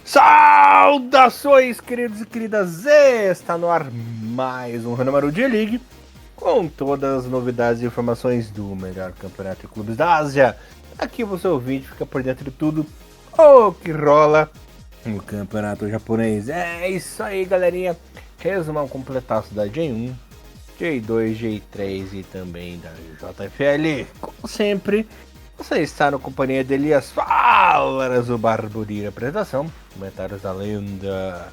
Saudações, queridos e queridas! Está no ar mais um Renomaru J-League com todas as novidades e informações do melhor campeonato de clubes da Ásia. Aqui você ouvinte fica por dentro de tudo o que rola no campeonato japonês. É isso aí, galerinha. Resumão completaço da J1, J2, J3 e também da JFL. Como sempre, você está na companhia de Elias Falaras, o Barburinho. Apresentação, comentários da lenda,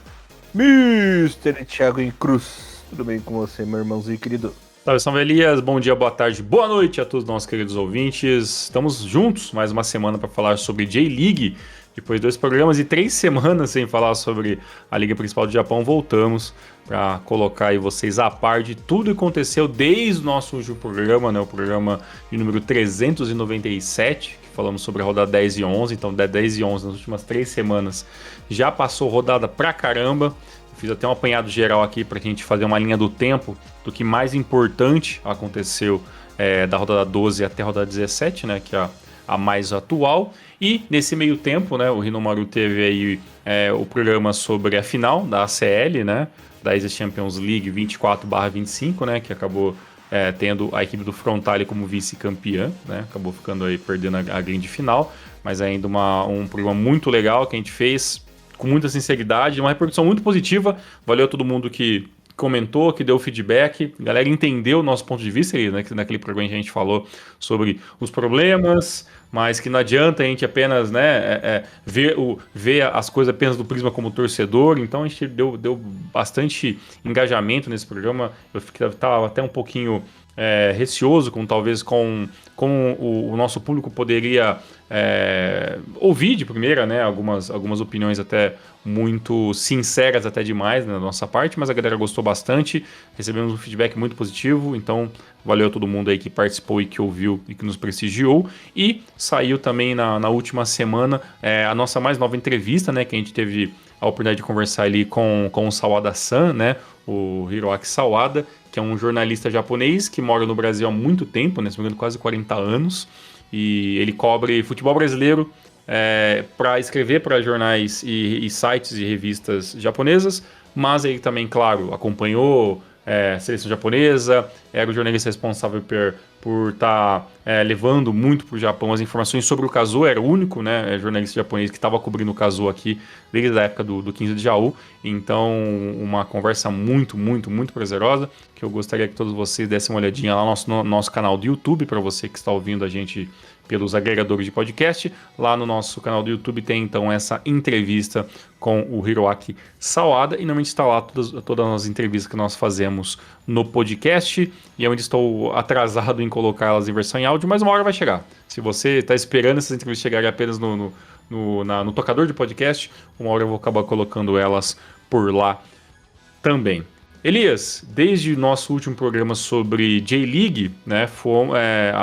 Mr. Thiago em Cruz. Tudo bem com você, meu irmãozinho querido? Salve Elias, bom dia, boa tarde, boa noite a todos os nossos queridos ouvintes. Estamos juntos mais uma semana para falar sobre J-League. Depois de 2 programas e 3 semanas sem falar sobre a Liga Principal do Japão, voltamos para colocar aí vocês a par de tudo que aconteceu desde o nosso último programa, né? O programa de número 397, que falamos sobre a rodada 10 e 11. Então, 10 e 11 nas últimas 3 semanas já passou rodada pra caramba. Fiz até um apanhado geral aqui para a gente fazer uma linha do tempo do que mais importante aconteceu da rodada 12 até a rodada 17, né? Que é a mais atual. E nesse meio tempo, né, o Rinomaru teve aí o programa sobre a final da ACL, né, da Asia Champions League 24/25, né, que acabou tendo a equipe do Frontale como vice-campeã, né, acabou ficando aí perdendo a grande final, mas ainda um programa muito legal que a gente fez com muita sinceridade, uma repercussão muito positiva. Valeu a todo mundo que comentou, que deu feedback, a galera entendeu o nosso ponto de vista, né, naquele programa que a gente falou sobre os problemas, mas que não adianta a gente apenas, né, ver as coisas apenas do prisma como torcedor. Então a gente deu bastante engajamento nesse programa. Eu estava até um pouquinho receoso com o nosso público poderia ouvir de primeira, né, algumas opiniões até muito sinceras até demais, né, da nossa parte, mas a galera gostou bastante, recebemos um feedback muito positivo, então valeu a todo mundo aí que participou e que ouviu e que nos prestigiou. E saiu também na última semana a nossa mais nova entrevista, né, que a gente teve a oportunidade de conversar ali com o Sawada-san, né, o Hiroaki Sawada, que é um jornalista japonês que mora no Brasil há muito tempo, né, se não me engano, quase 40 anos, e ele cobre futebol brasileiro para escrever para jornais e sites e revistas japonesas, mas ele também, claro, acompanhou a seleção japonesa, era o jornalista responsável por estar levando muito para o Japão as informações sobre o Kazuo, era o único, né, jornalista japonês que estava cobrindo o Kazuo aqui desde a época do 15 de Jaú. Então, uma conversa muito, muito, muito prazerosa, que eu gostaria que todos vocês dessem uma olhadinha lá no nosso canal do YouTube, para você que está ouvindo a gente pelos agregadores de podcast. Lá no nosso canal do YouTube tem então essa entrevista com o Hiroaki Sawada, e normalmente está lá todas as entrevistas que nós fazemos no podcast, e eu ainda estou atrasado em colocá-las em versão em áudio, mas uma hora vai chegar. Se você está esperando essas entrevistas chegarem apenas no tocador de podcast, uma hora eu vou acabar colocando elas por lá também. Elias, desde o nosso último programa sobre J-League, né,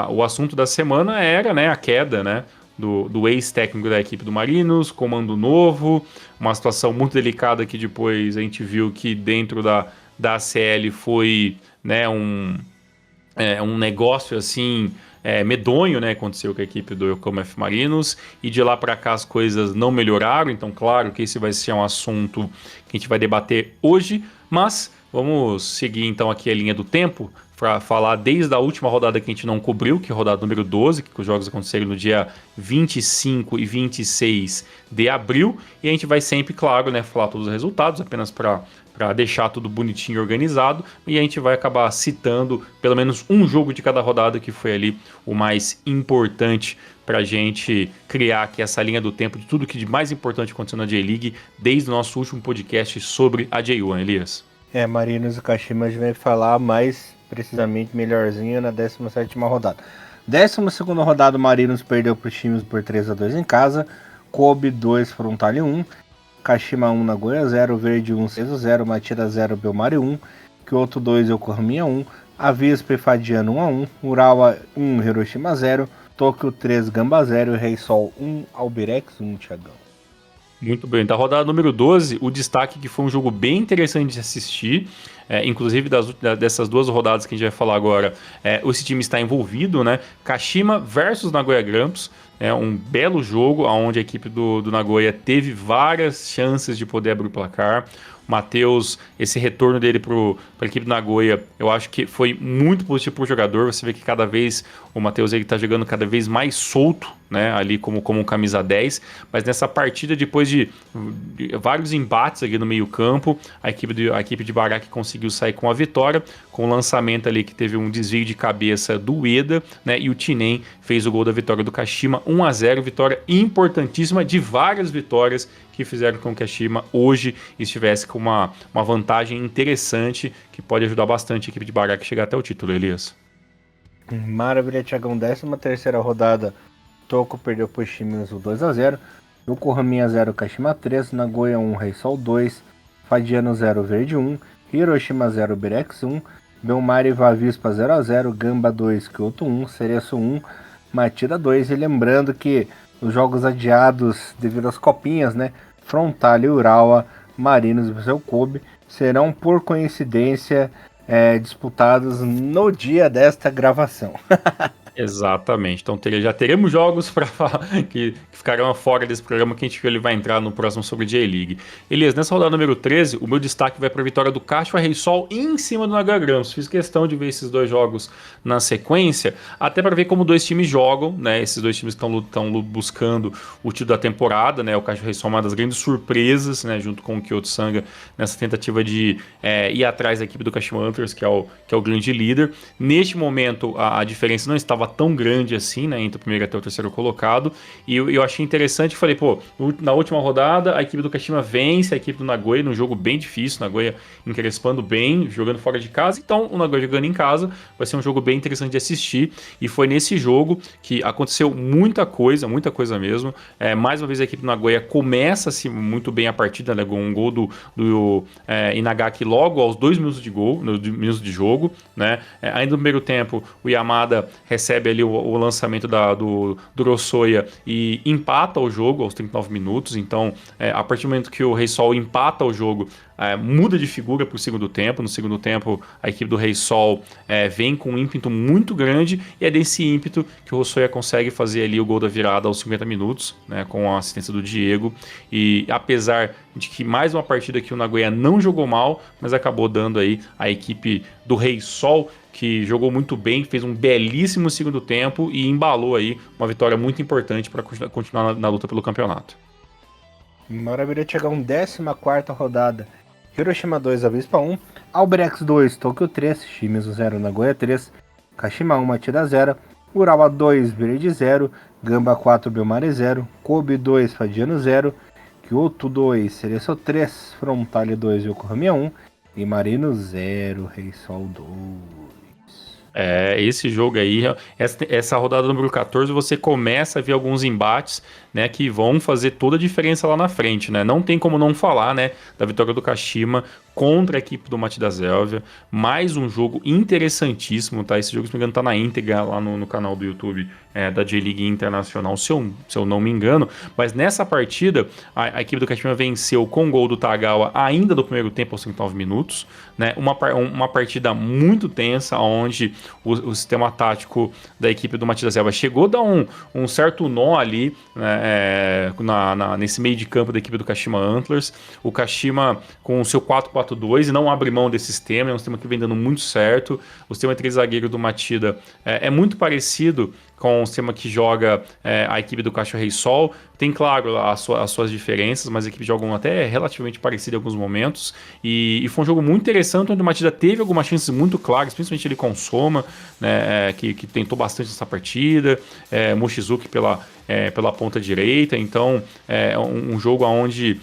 o assunto da semana era, né, a queda, né, do ex-técnico da equipe do Marinos, comando novo, uma situação muito delicada que depois a gente viu que dentro da ACL foi, né, um negócio assim medonho, né, aconteceu com a equipe do Yokohama F Marinos, e de lá para cá as coisas não melhoraram. Então, claro que esse vai ser um assunto que a gente vai debater hoje, mas vamos seguir então aqui a linha do tempo para falar desde a última rodada que a gente não cobriu, que é a rodada número 12, que os jogos aconteceram no dia 25 e 26 de abril, e a gente vai sempre, claro, né, falar todos os resultados, apenas para deixar tudo bonitinho e organizado, e a gente vai acabar citando pelo menos um jogo de cada rodada que foi ali o mais importante para a gente criar aqui essa linha do tempo de tudo que de mais importante aconteceu na J-League desde o nosso último podcast sobre a J1, Elias. Marinos e Kashima, a gente vai falar mais precisamente, melhorzinho, na 17ª rodada. 12ª rodada, o Marinos perdeu para os times por 3-2 em casa, Kobe 2, Frontale 1, Kashima 1, Nagoya 0, Verde 1, Seizo 0, Matida 0, Belmari 1, Kyoto 2, Yokohama 1, Avispa e Fadiano 1-1, Urawa 1, Hiroshima 0, Tóquio 3, Gamba 0, Rei Sol 1, Albirex 1, Thiagão. Muito bem, da rodada número 12, o destaque que foi um jogo bem interessante de assistir, inclusive dessas duas rodadas que a gente vai falar agora, esse time está envolvido, né? Kashima versus Nagoya Grampus, um belo jogo onde a equipe do Nagoya teve várias chances de poder abrir o placar. O Matheus, esse retorno dele para a equipe do Nagoya, eu acho que foi muito positivo para o jogador. Você vê que cada vez o Matheus está jogando cada vez mais solto, né, ali como um camisa 10, mas nessa partida, depois de vários embates ali no meio campo, a equipe de Barak conseguiu sair com a vitória, com o lançamento ali que teve um desvio de cabeça do Ueda, né, e o Tinen fez o gol da vitória do Kashima, 1-0, vitória importantíssima, de várias vitórias que fizeram com que a Kashima hoje estivesse com uma vantagem interessante, que pode ajudar bastante a equipe de Barak a chegar até o título, Elias. Maravilha, Thiagão. 13ª rodada, Toco perdeu para o Shimizu 2-0, Yokohama 0, Kashima 3, Nagoya 1, Reysol 2, Fadiano 0, Verde 1, Hiroshima 0, Birex 1, Belmari Vavispa 0-0, Gamba 2, Kyoto 1, Cereço 1, Matida 2. E lembrando que os jogos adiados devido às copinhas, né, Frontale, Urawa, Marinos e Vissel Kobe, serão por coincidência disputados no dia desta gravação. Exatamente, então já teremos jogos que ficarão fora desse programa, que a gente ele vai entrar no próximo sobre J-League. Elias, nessa rodada número 13, o meu destaque vai para a vitória do Kashiwa Reysol em cima do Nagoya Grampus. Fiz questão de ver esses dois jogos na sequência, até para ver como dois times jogam, né? Esses dois times estão buscando o título da temporada, né? O Kashiwa Reysol é uma das grandes surpresas, né? Junto com o Kyoto Sanga, nessa tentativa de ir atrás da equipe do Kashima Antlers, que é o grande líder. Neste momento, a diferença não estava tão grande assim, né, entre o primeiro até o terceiro colocado, e eu achei interessante, falei, na última rodada a equipe do Kashima vence a equipe do Nagoya num jogo bem difícil, Nagoya encrespando bem, jogando fora de casa, então o Nagoya jogando em casa vai ser um jogo bem interessante de assistir, e foi nesse jogo que aconteceu muita coisa mesmo. Mais uma vez a equipe do Nagoya começa-se muito bem a partida, né, com um gol do Inagaki logo aos 2 minutos de jogo, né, ainda no primeiro tempo o Yamada recebe ali o lançamento do Rosoya e empata o jogo aos 39 minutos. Então, a partir do momento que o Reysol empata o jogo, muda de figura para o segundo tempo. No segundo tempo, a equipe do Reysol vem com um ímpeto muito grande, e é desse ímpeto que o Rosoya consegue fazer ali o gol da virada aos 50 minutos, né, com a assistência do Diego. E apesar de que mais uma partida que o Nagoya não jogou mal, mas acabou dando aí a equipe do Reysol, que jogou muito bem, fez um belíssimo segundo tempo e embalou aí uma vitória muito importante para continuar na luta pelo campeonato. Maravilha, chegar 14ª rodada, Hiroshima 2, Avispa 1, Albirex 2, Tokyo 3, Shimizu 0, Nagoya 3, Kashima 1, Matida 0, Urawa 2, Verde 0, Gamba 4, Belmare 0, Kobe 2, Fadiano 0, Kyoto 2, Cereço 3, Frontale 2, Yokohama 1 e Marino 0, Reysol 2. Esse jogo aí, essa rodada número 14, você começa a ver alguns embates, né, que vão fazer toda a diferença lá na frente, né? Não tem como não falar, né, da vitória do Kashima contra a equipe do Matida Zélvia. Mais um jogo interessantíssimo, tá? Esse jogo, se não me engano, tá na íntegra lá no canal do YouTube da J-League Internacional, se eu não me engano. Mas nessa partida, a equipe do Kashima venceu com o gol do Tagawa ainda do primeiro tempo, aos 39 minutos, né? Uma partida muito tensa, onde o sistema tático da equipe do Matida Zélvia chegou a dar um certo nó ali, né, nesse meio de campo da equipe do Kashima Antlers. O Kashima com o seu 4-4-2 e não abre mão desse sistema, é um sistema que vem dando muito certo. O sistema 3 zagueiro do Matida é muito parecido com o sistema que joga a equipe do Kashiwa Reysol. Tem, claro, as suas diferenças, mas a equipe joga até relativamente parecida em alguns momentos. E foi um jogo muito interessante, onde o Matida teve algumas chances muito claras, principalmente ele com o Soma, né, que tentou bastante nessa partida, Mochizuki pela ponta direita. Então, é um jogo onde,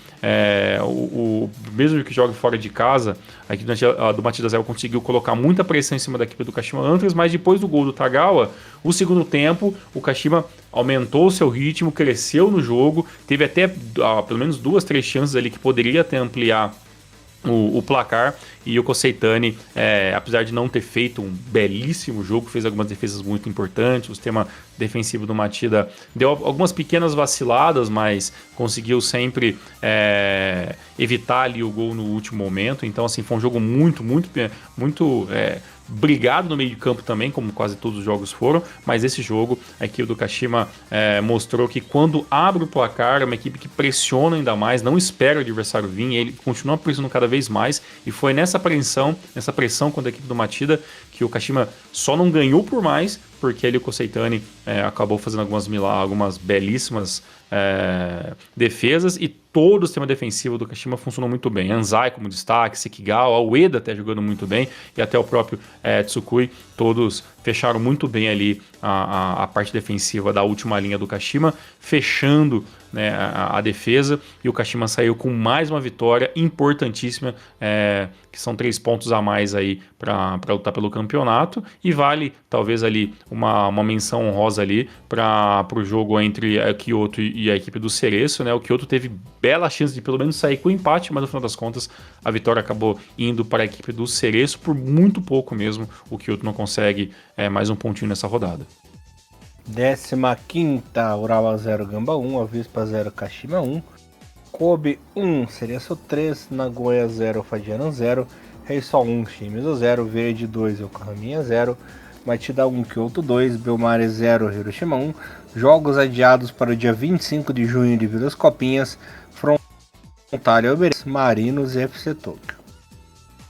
mesmo que jogue fora de casa, a equipe do Matida Zélvia conseguiu colocar muita pressão em cima da equipe do Kashima Antlers, mas depois do gol do Tagawa, o segundo tempo, o Kashima aumentou o seu ritmo, cresceu no jogo, teve até pelo menos 2-3 chances ali que poderia até ampliar o placar, e o Koseitani, apesar de não ter feito um belíssimo jogo, fez algumas defesas muito importantes. O sistema defensivo do Machida deu algumas pequenas vaciladas, mas conseguiu sempre evitar ali o gol no último momento. Então, assim, foi um jogo muito brigado no meio de campo também, como quase todos os jogos foram, mas esse jogo, a equipe do Kashima mostrou que quando abre o placar, é uma equipe que pressiona ainda mais, não espera o adversário vir, ele continua pressionando cada vez mais, e foi nessa pressão contra a equipe do Machida, que o Kashima só não ganhou por mais, porque ele, o Koseitani, acabou fazendo algumas belíssimas defesas, e todo o sistema defensivo do Kashima funcionou muito bem. Anzai como destaque, Sekigawa, a Ueda até jogando muito bem, e até o próprio Tsukui, todos fecharam muito bem ali a parte defensiva da última linha do Kashima, fechando, né, a defesa, e o Kashima saiu com mais uma vitória importantíssima, que são 3 pontos a mais aí para lutar pelo campeonato, e vale talvez ali uma menção honrosa ali para o jogo entre a Kyoto e a equipe do Cereço, né? O Kyoto teve bela chance de pelo menos sair com o empate, mas no final das contas a vitória acabou indo para a equipe do Cereço por muito pouco mesmo. O Kyoto não consegue mais um pontinho nessa rodada. 15ª, Urawa 0, Gamba 1, Avispa 0, Kashima 1, Kobe 1, Cereço 3, Nagoya 0, Fadiana 0, Reisol 1, Shimizu 0, Verde 2, Yokohama 0, Machida 1, Kyoto 2, Belmare 0, Hiroshima 1, jogos adiados para o dia 25 de junho devido às copinhas, Frontale Oberes, Marinos e FC Tokyo.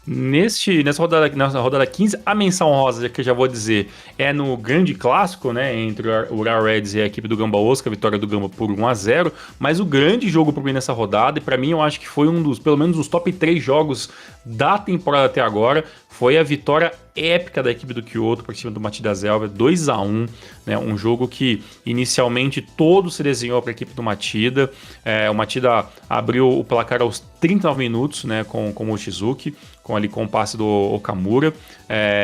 Nessa rodada 15, a menção rosa, que eu já vou dizer, é no grande clássico, né, entre o Urawa Reds e a equipe do Gamba Osaka, a vitória do Gamba por 1-0, mas o grande jogo para mim nessa rodada, e para mim eu acho que foi pelo menos os top 3 jogos da temporada até agora, foi a vitória épica da equipe do Kyoto para cima do Machida Zelva, 2-1, né, um jogo que inicialmente todo se desenhou para a equipe do Machida. O Machida abriu o placar aos 39 minutos, né, com o Mochizuki, com o passe do Okamura.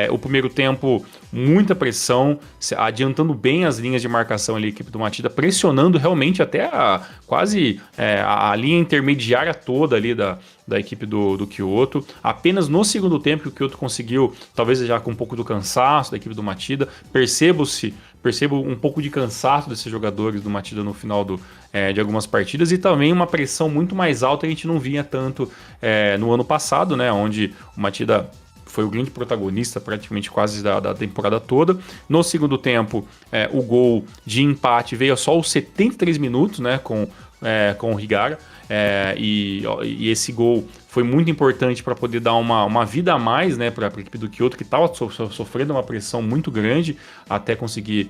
O primeiro tempo, muita pressão, adiantando bem as linhas de marcação ali, a equipe do Machida, pressionando realmente até quase a linha intermediária toda ali da equipe do Kyoto. Apenas no segundo tempo que o Kyoto conseguiu, talvez já com um pouco do cansaço da equipe do Machida, percebo um pouco de cansaço desses jogadores do Machida no final de algumas partidas, e também uma pressão muito mais alta que a gente não vinha tanto no ano passado, né, onde o Machida foi o grande protagonista praticamente quase da temporada toda. No segundo tempo, o gol de empate veio só aos 73 minutos, né, com o Higara, e esse gol foi muito importante para poder dar uma vida a mais, né, para a equipe do Kyoto, que estava sofrendo uma pressão muito grande até conseguir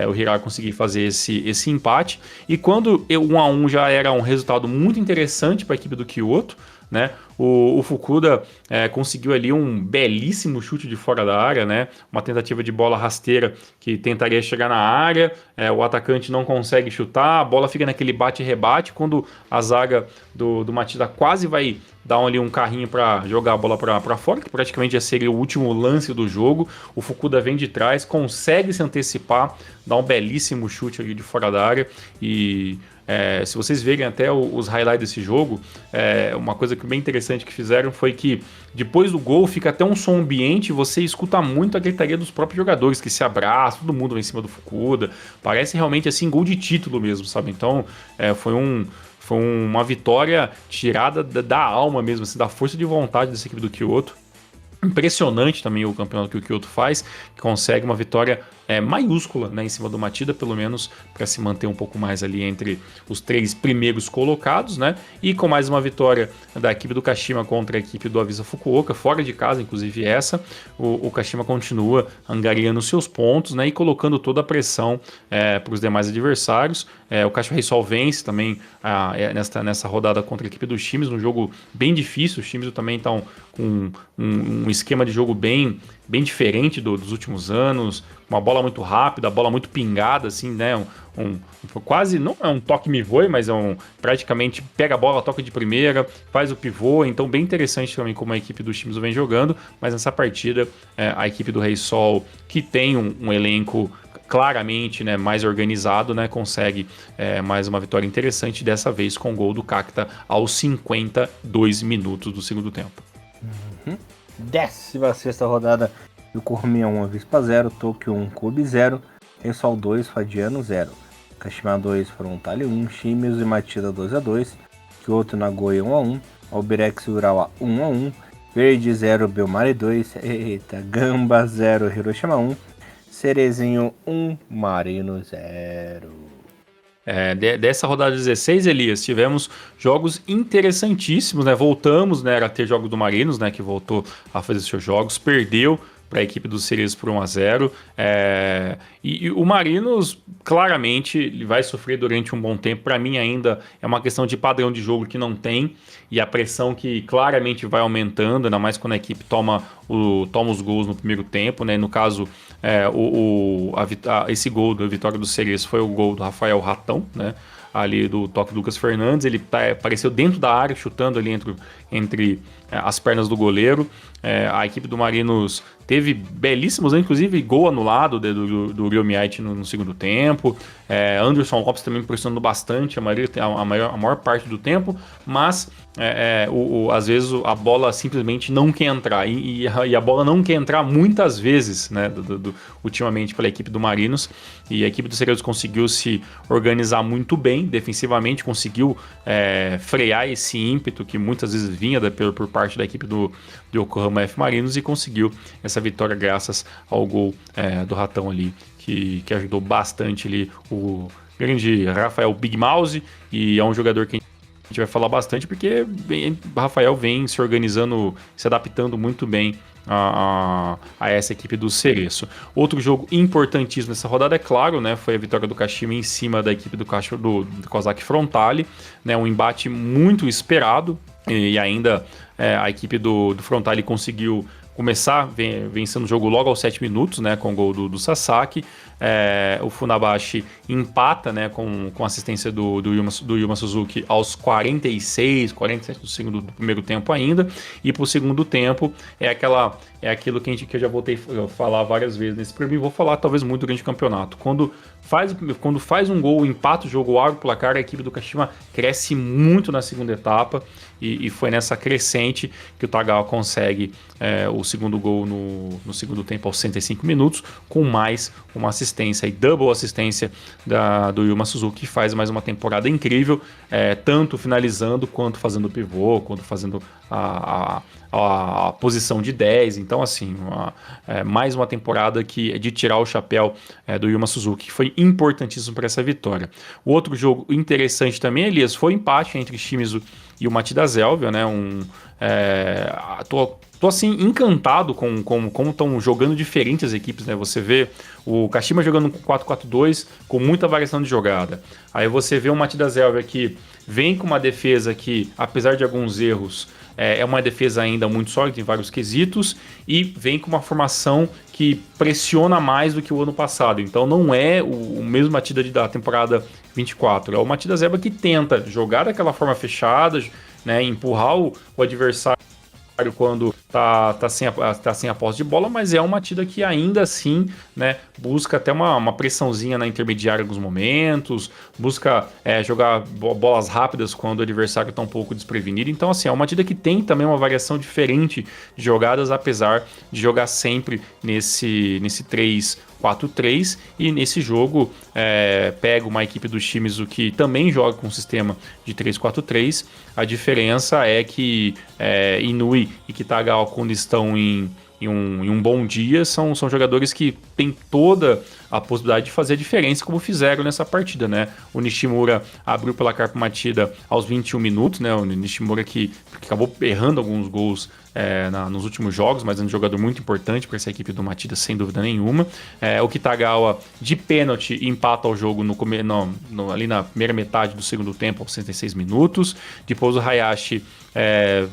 o Higara conseguir fazer esse empate. E quando o 1-1 já era um resultado muito interessante para a equipe do Kyoto, né? O Fukuda conseguiu ali um belíssimo chute de fora da área, né? Uma tentativa de bola rasteira que tentaria chegar na área, o atacante não consegue chutar, a bola fica naquele bate-rebate, quando a zaga do Machida quase vai dar ali um carrinho para jogar a bola para fora, que praticamente já seria o último lance do jogo. O Fukuda vem de trás, consegue se antecipar, dá um belíssimo chute ali de fora da área, e se vocês verem até os highlights desse jogo, uma coisa bem interessante que fizeram foi que depois do gol fica até um som ambiente, você escuta muito a gritaria dos próprios jogadores que se abraçam, todo mundo vai em cima do Fukuda, parece realmente assim gol de título mesmo, sabe? Então foi uma vitória tirada da alma mesmo, assim, da força de vontade dessa equipe do Kyoto. Impressionante também o campeonato que o Kyoto faz, que consegue uma vitória maiúscula, né, em cima do Machida, pelo menos para se manter um pouco mais ali entre os 3 primeiros colocados, né? E com mais uma vitória da equipe do Kashima contra a equipe do Avisa Fukuoka, fora de casa, inclusive o Kashima continua angariando seus pontos, né, e colocando toda a pressão para os demais adversários. O Kashima Reysol vence também nessa rodada contra a equipe do Shimizu, um jogo bem difícil. O Shimizu também está com um esquema de jogo bem diferente dos últimos anos, uma bola muito rápida, bola muito pingada, assim, né? Quase, não é um toque me voe, mas praticamente pega a bola, toca de primeira, faz o pivô. Então bem interessante também como a equipe do Shimizu vem jogando, mas nessa partida a equipe do Reysol, que tem um elenco claramente, né, mais organizado, né, consegue mais uma vitória interessante, dessa vez com o gol do Cacta aos 52 minutos do segundo tempo. 16ª rodada do Cormier 1, Avispa 0, Tokyo 1, Kobe 0, Tensol 2, Fadiano 0, Kashima 2, Frontale 1, Shimizu e Matida 2-2, Kyoto Nagoya 1-1, Albirex Urawa 1-1, Verde 0, Belmare 2, eita, Gamba 0, Hiroshima 1, Cerezinho 1, Marino 0. Dessa rodada 16, Elias, tivemos jogos interessantíssimos, né? Voltamos, né, a ter jogos do Marinos, né, que voltou a fazer seus jogos, perdeu para a equipe dos Cereços por 1-0. E o Marinos, claramente, ele vai sofrer durante um bom tempo. Para mim, ainda é uma questão de padrão de jogo que não tem, e a pressão que claramente vai aumentando, ainda mais quando a equipe toma os gols no primeiro tempo, né? No caso, esse gol da vitória do Cereço foi o gol do Rafael Ratão, né? Ali do toque do Lucas Fernandes, ele apareceu dentro da área, chutando ali entre as pernas do goleiro. A equipe do Marinos teve belíssimos, inclusive gol anulado do Rio Miait no segundo tempo. Anderson Lopes também pressionando bastante a maior parte do tempo, mas às vezes a bola simplesmente não quer entrar, e a bola não quer entrar muitas vezes, né, ultimamente pela equipe do Marinos, e a equipe do Cereços conseguiu se organizar muito bem defensivamente, conseguiu frear esse ímpeto que muitas vezes vinha por parte da equipe do Yokohama F Marinos, e conseguiu essa vitória graças ao gol do Ratão ali, que ajudou bastante ali o grande Rafael Big Mouse, e é um jogador que a gente vai falar bastante, porque o Rafael vem se organizando, se adaptando muito bem a essa equipe do Cereço. Outro jogo importantíssimo nessa rodada, é claro, né, foi a vitória do Kashima em cima da equipe do Kawasaki Frontale, né, um embate muito esperado, e ainda a equipe do Frontale conseguiu começar vencendo o jogo logo aos 7 minutos, né, com o gol do Sasaki. O Funabashi empata, né, com assistência do Yuma Suzuki aos 46, 47 do primeiro tempo ainda. E para o segundo tempo é aquilo que eu já voltei a falar várias vezes nesse prêmio, e vou falar talvez muito durante o campeonato. Quando faz um gol, empata o jogo, abre o placar, a equipe do Kashima cresce muito na segunda etapa, e foi nessa crescente que o Tagawa consegue o segundo gol no segundo tempo aos 65 minutos, com mais uma assistência, e double assistência do Yuma Suzuki, que faz mais uma temporada incrível, tanto finalizando, quanto fazendo pivô, quanto fazendo a posição de 10. Então, assim, mais uma temporada de tirar o chapéu do Yuma Suzuki, que foi importantíssimo para essa vitória. O outro jogo interessante também, Elias, foi o empate entre Shimizu e o Matida Zelvia, né? Tô assim encantado com como estão jogando diferentes equipes, né? Você vê o Kashima jogando com 4-4-2 com muita variação de jogada. Aí você vê o Matida Zelvia que vem com uma defesa que, apesar de alguns erros, é uma defesa ainda muito sólida em vários quesitos, e vem com uma formação que pressiona mais do que o ano passado. Então não é o mesmo Matida da temporada 24, é o Matida Zelvia que tenta jogar daquela forma fechada, né, empurrar o adversário quando tá sem a posse de bola, mas é uma Matida que ainda assim, né, busca até uma pressãozinha na intermediária em alguns momentos, busca jogar bolas rápidas quando o adversário está um pouco desprevenido. Então, assim, é uma Matida que tem também uma variação diferente de jogadas, apesar de jogar sempre nesse 3-4-3, e nesse jogo pega uma equipe do Shimizu que também joga com um sistema de 3-4-3. A diferença é que Inui e Kitagawa, quando estão em um bom dia, são jogadores que têm toda a possibilidade de fazer a diferença, como fizeram nessa partida, né? O Nishimura abriu pela Carpa Matida aos 21 minutos, né? O Nishimura que acabou errando alguns gols nos últimos jogos, mas é um jogador muito importante para essa equipe do Matida, sem dúvida nenhuma. O Kitagawa, de pênalti, empata o jogo ali na primeira metade do segundo tempo, aos 66 minutos. Depois o Hayashi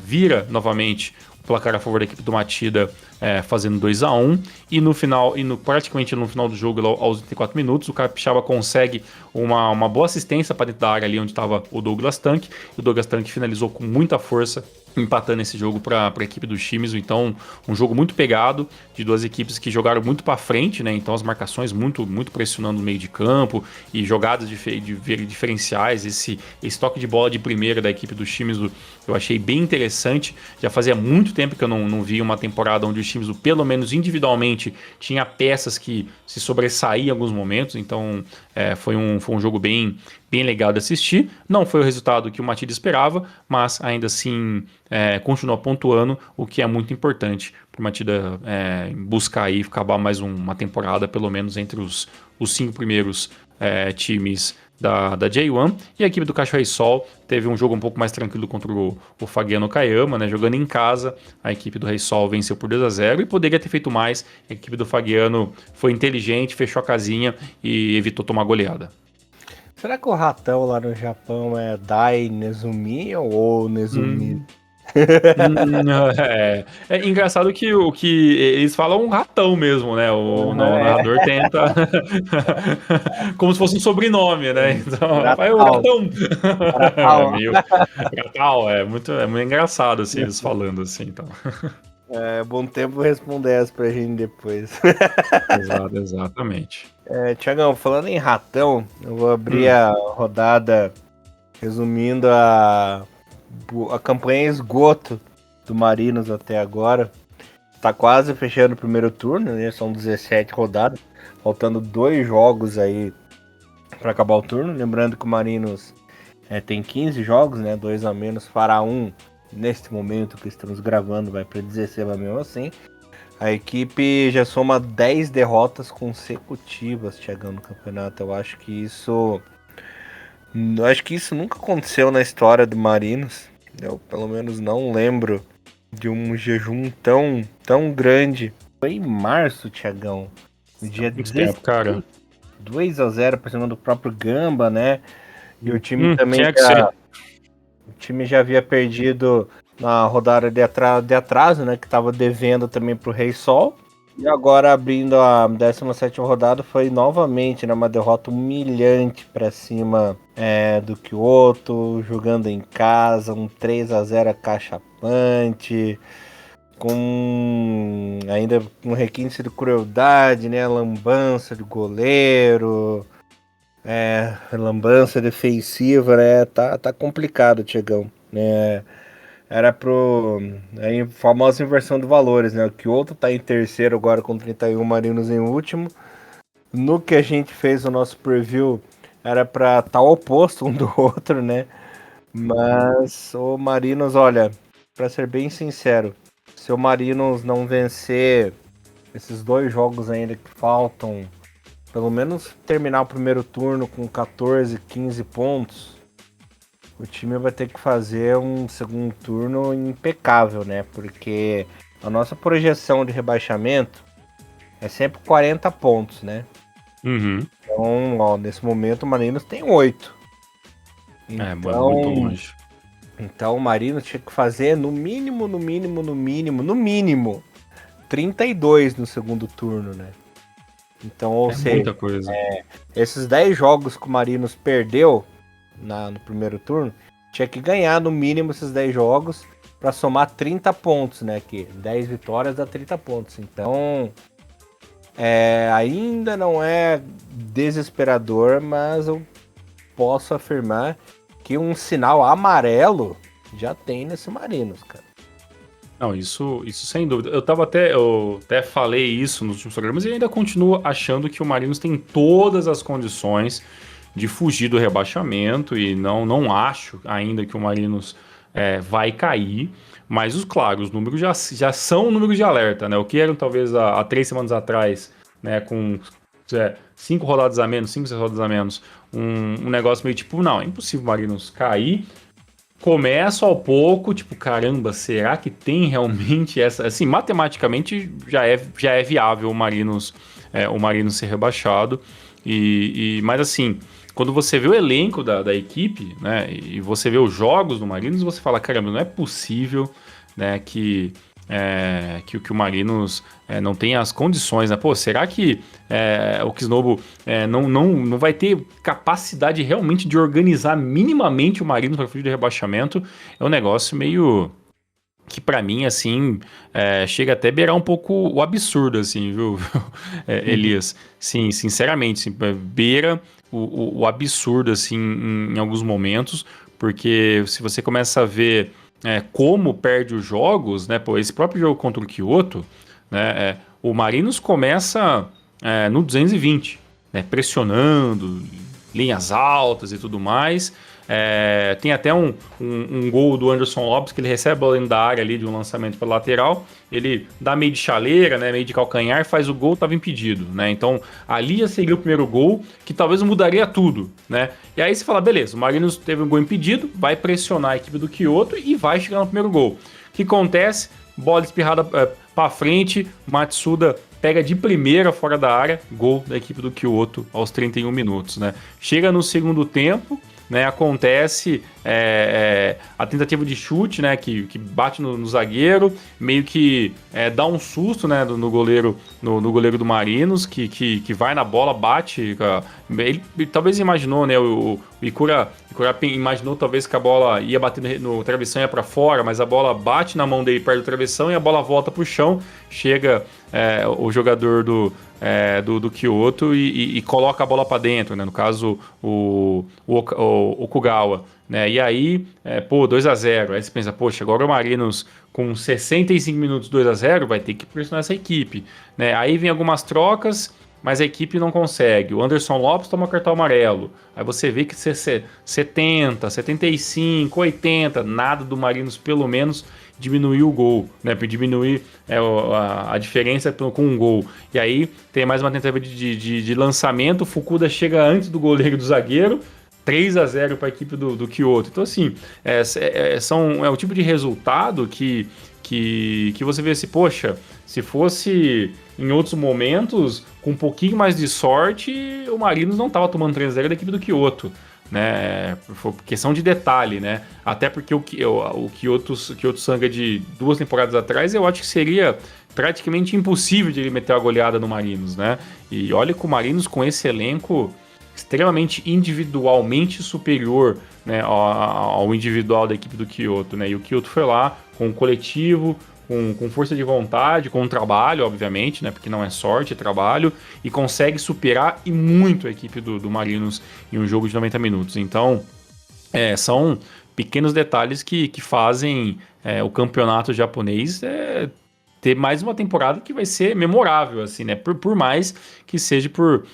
vira novamente o placar a favor da equipe do Matida, fazendo 2-1, e praticamente no final do jogo, aos 84 minutos, o Capixaba consegue uma boa assistência para dentro da área ali onde estava o Douglas Tank. O Douglas Tank finalizou com muita força empatando esse jogo para a equipe do Shimizu. Então, um jogo muito pegado, de duas equipes que jogaram muito para frente, né? Então, as marcações muito pressionando no meio de campo e jogadas diferenciais. Esse toque de bola de primeira da equipe do Shimizu eu achei bem interessante. Já fazia muito tempo que eu não vi uma temporada onde o Shimizu, pelo menos individualmente, tinha peças que se sobressaíam em alguns momentos. Então, foi um jogo bem legal de assistir. Não foi o resultado que o Matilde esperava, mas ainda assim continua pontuando, o que é muito importante para o Matida buscar aí acabar mais uma temporada, pelo menos entre os 5 primeiros times da J1. E a equipe do Cachoeira Sol teve um jogo um pouco mais tranquilo contra o Fagiano Kayama, né? Jogando em casa, a equipe do Rei Sol venceu por 2-0 e poderia ter feito mais. A equipe do Fagiano foi inteligente, fechou a casinha e evitou tomar goleada. Será que o ratão lá no Japão é Dai Nezumi ou Nezumi? É engraçado que o que eles falam um ratão mesmo, né? O narrador tenta como se fosse um sobrenome, né? Então, vai o Ratal. ratão. É Ratal. meio ratal, é muito engraçado assim, eles falando assim, então. É bom tempo responder essa pra gente depois. Exatamente. Tiagão, falando em ratão, eu vou abrir a rodada resumindo a campanha esgoto do Marinos até agora. Tá quase fechando o primeiro turno, né? São 17 rodadas, faltando 2 jogos aí para acabar o turno. Lembrando que o Marinos tem 15 jogos, né? 2 a menos para um. Neste momento que estamos gravando, vai para 16, mas mesmo assim. A equipe já soma 10 derrotas consecutivas, chegando no campeonato. Eu acho que isso nunca aconteceu na história do Marinos. Eu, pelo menos, não lembro de um jejum tão grande. Foi em março, Tiagão. No dia 16, Cara. 2-0 para cima do próprio Gamba, né? E o time também o time já havia perdido na rodada de atraso, né? Que estava devendo também pro Rei Sol. E agora abrindo a 17ª rodada foi novamente, né, uma derrota humilhante para cima do Kyoto, jogando em casa, um 3-0 acachapante, com ainda um requinte de crueldade, né, lambança de goleiro, lambança defensiva, né, tá complicado, Tiagão, né. Era a famosa inversão de valores, né? O Kyoto tá em terceiro agora com 31, Marinos em último. No que a gente fez o nosso preview, era pra estar oposto um do outro, né? Mas o Marinos, olha, pra ser bem sincero, se o Marinos não vencer esses 2 jogos ainda que faltam, pelo menos terminar o primeiro turno com 14, 15 pontos, o time vai ter que fazer um segundo turno impecável, né? Porque a nossa projeção de rebaixamento é sempre 40 pontos, né? Uhum. Então, ó, nesse momento o Marinos tem 8. Então, muito longe. Então o Marinos tinha que fazer no mínimo 32 no segundo turno, né? Então, ou seja, muita coisa. Esses 10 jogos que o Marinos perdeu no primeiro turno, tinha que ganhar no mínimo esses 10 jogos para somar 30 pontos, né? Que 10 vitórias dá 30 pontos. Então, ainda não é desesperador, mas eu posso afirmar que um sinal amarelo já tem nesse Marinos, cara. Não, isso sem dúvida. Eu até falei isso nos últimos programas e ainda continuo achando que o Marinos tem todas as condições de fugir do rebaixamento e não acho ainda que o Marinos vai cair, mas claro, os números já são números de alerta, né? O que eram talvez há 3 semanas atrás, né, com 5 rodadas a menos, 5, 6 rodadas a menos, um negócio meio tipo, não, é impossível o Marinos cair. Começo ao pouco, tipo, caramba, será que tem realmente essa... Assim, matematicamente já é viável o Marinos ser rebaixado, mas assim, quando você vê o elenco da equipe, né, e você vê os jogos do Marinos, você fala, caramba, não é possível, né, que o Marinos não tem as condições, né? Pô, será que o Kisnobo não vai ter capacidade realmente de organizar minimamente o Marinos para fugir do rebaixamento? É um negócio que pra mim, assim, chega até a beirar um pouco o absurdo, assim, viu, Elias? Sim, sinceramente, assim, beira o absurdo, assim, em alguns momentos, porque se você começa a ver como perde os jogos, né, pô, esse próprio jogo contra o Kyoto, né, o Marinos começa no 220, né, pressionando, linhas altas e tudo mais. Tem até um gol do Anderson Lopes que ele recebe a bola dentro da área ali de um lançamento pela lateral, ele dá meio de chaleira, né, meio de calcanhar, faz o gol, estava impedido, né? Então ali já seria o primeiro gol que talvez mudaria tudo, né? E aí você fala, beleza, o Marinos teve um gol impedido, vai pressionar a equipe do Kyoto e vai chegar no primeiro gol. O que acontece? Bola espirrada para frente, Matsuda pega de primeira fora da área, gol da equipe do Kyoto aos 31 minutos, né? Chega no segundo tempo, né, acontece a tentativa de chute, né, que bate no zagueiro, meio que dá um susto, né, no goleiro do Marinos, que vai na bola, bate. Ele talvez imaginou, né, o Ikura imaginou talvez que a bola ia bater no travessão e ia para fora, mas a bola bate na mão dele perto do travessão e a bola volta pro chão, chega o jogador do Kyoto e coloca a bola para dentro, né? No caso, o Okugawa. Né? E aí, 2-0. Aí você pensa, poxa, agora o Marinos com 65 minutos 2-0 vai ter que pressionar essa equipe. Né? Aí vem algumas trocas, mas a equipe não consegue. O Anderson Lopes toma cartão amarelo. Aí você vê que 70, 75, 80, nada do Marinos pelo menos diminuir o gol, né? Diminuir a diferença com um gol. E aí tem mais uma tentativa de lançamento. O Fukuda chega antes do goleiro do zagueiro. 3-0 para a equipe do Kyoto. Então, assim, é o tipo de resultado que você vê assim, poxa, se fosse em outros momentos, com um pouquinho mais de sorte, o Marinos não estava tomando 3-0 da equipe do Kyoto. Né, foi questão de detalhe, né? Até porque o Kyoto Sanga de 2 temporadas atrás, eu acho que seria praticamente impossível de ele meter a goleada no Marinos, né? E olha que o Marinos com esse elenco extremamente individualmente superior, né, ao individual da equipe do Kyoto, né? E o Kyoto foi lá com o coletivo, com força de vontade, com trabalho, obviamente, né? Porque não é sorte, é trabalho, e consegue superar e muito a equipe do Marinos em um jogo de 90 minutos. Então, são pequenos detalhes que fazem o campeonato japonês ter mais uma temporada que vai ser memorável, assim, né? Por mais que seja por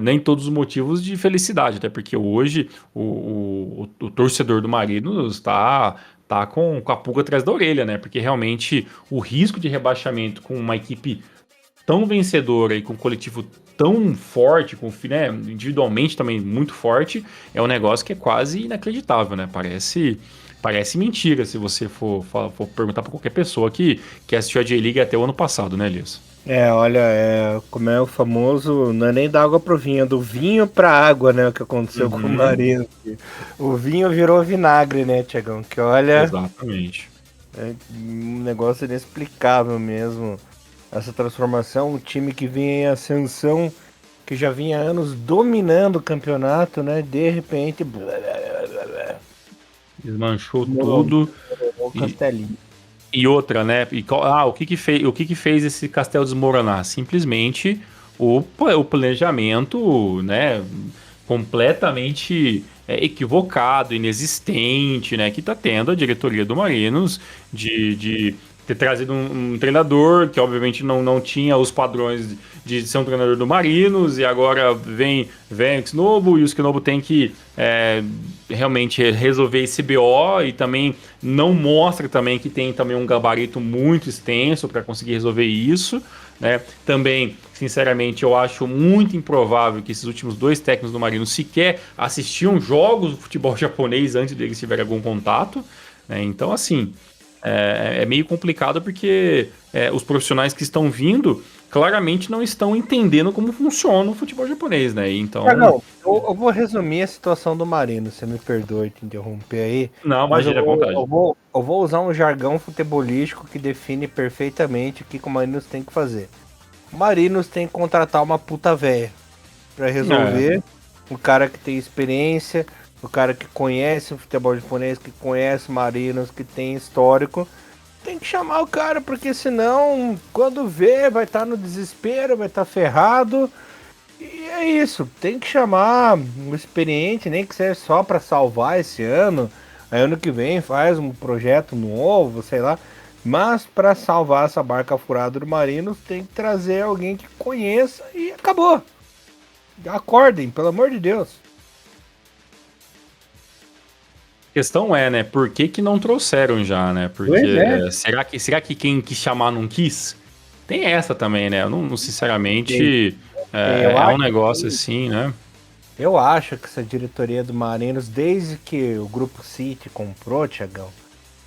nem todos os motivos de felicidade, até porque hoje o torcedor do Marinos tá com a pulga atrás da orelha, né? Porque realmente o risco de rebaixamento com uma equipe tão vencedora e com um coletivo tão forte, né, individualmente também muito forte, é um negócio que é quase inacreditável, né? Parece mentira se você for perguntar para qualquer pessoa que assistiu a J-League até o ano passado, né, Elias? Olha, como é o famoso, não é nem da água pro vinho, é do vinho pra água, né? O que aconteceu com o Marinos. O vinho virou vinagre, né, Tiagão? Que olha. Exatamente. É um negócio inexplicável mesmo. Essa transformação, um time que vinha em ascensão, que já vinha há anos dominando o campeonato, né? De repente. Desmanchou tudo. O castelinho. E outra, né? O que fez esse castelo desmoronar? Simplesmente o planejamento, né? Completamente equivocado, inexistente, né? Que tá tendo a diretoria do Marinos de ter trazido um treinador que obviamente não tinha os padrões de ser um treinador do Marinos, e agora vem o Tsinobu, e o Tsinobu tem que realmente resolver esse BO, e também não mostra também que tem também um gabarito muito extenso para conseguir resolver isso, né? Também, sinceramente, eu acho muito improvável que esses últimos 2 técnicos do Marinos sequer assistiam jogos do futebol japonês antes deles tiverem algum contato, né? Então, assim, é meio complicado porque os profissionais que estão vindo claramente não estão entendendo como funciona o futebol japonês, né? Então, não, eu vou resumir a situação do Marino, você me perdoe te interromper aí. Não, imagina, à vontade. Eu vou usar um jargão futebolístico que define perfeitamente o que o Marinos tem que fazer. O Marinos tem que contratar uma puta véia pra resolver. Um cara que tem experiência, o cara que conhece o futebol japonês, que conhece o Marinos, que tem histórico, tem que chamar o cara, porque senão, quando vê, vai estar no desespero, vai estar ferrado. E é isso, tem que chamar um experiente, nem que seja só para salvar esse ano. Aí ano que vem faz um projeto novo, sei lá. Mas para salvar essa barca furada do Marinos, tem que trazer alguém que conheça e acabou. Acordem, pelo amor de Deus. A questão é, né, por que não trouxeram já, né? Porque será que quem quis chamar não quis? Tem essa também, né? Eu não sinceramente, é um negócio assim, né? Eu acho que essa diretoria do Marinos, desde que o Grupo City comprou, Thiagão,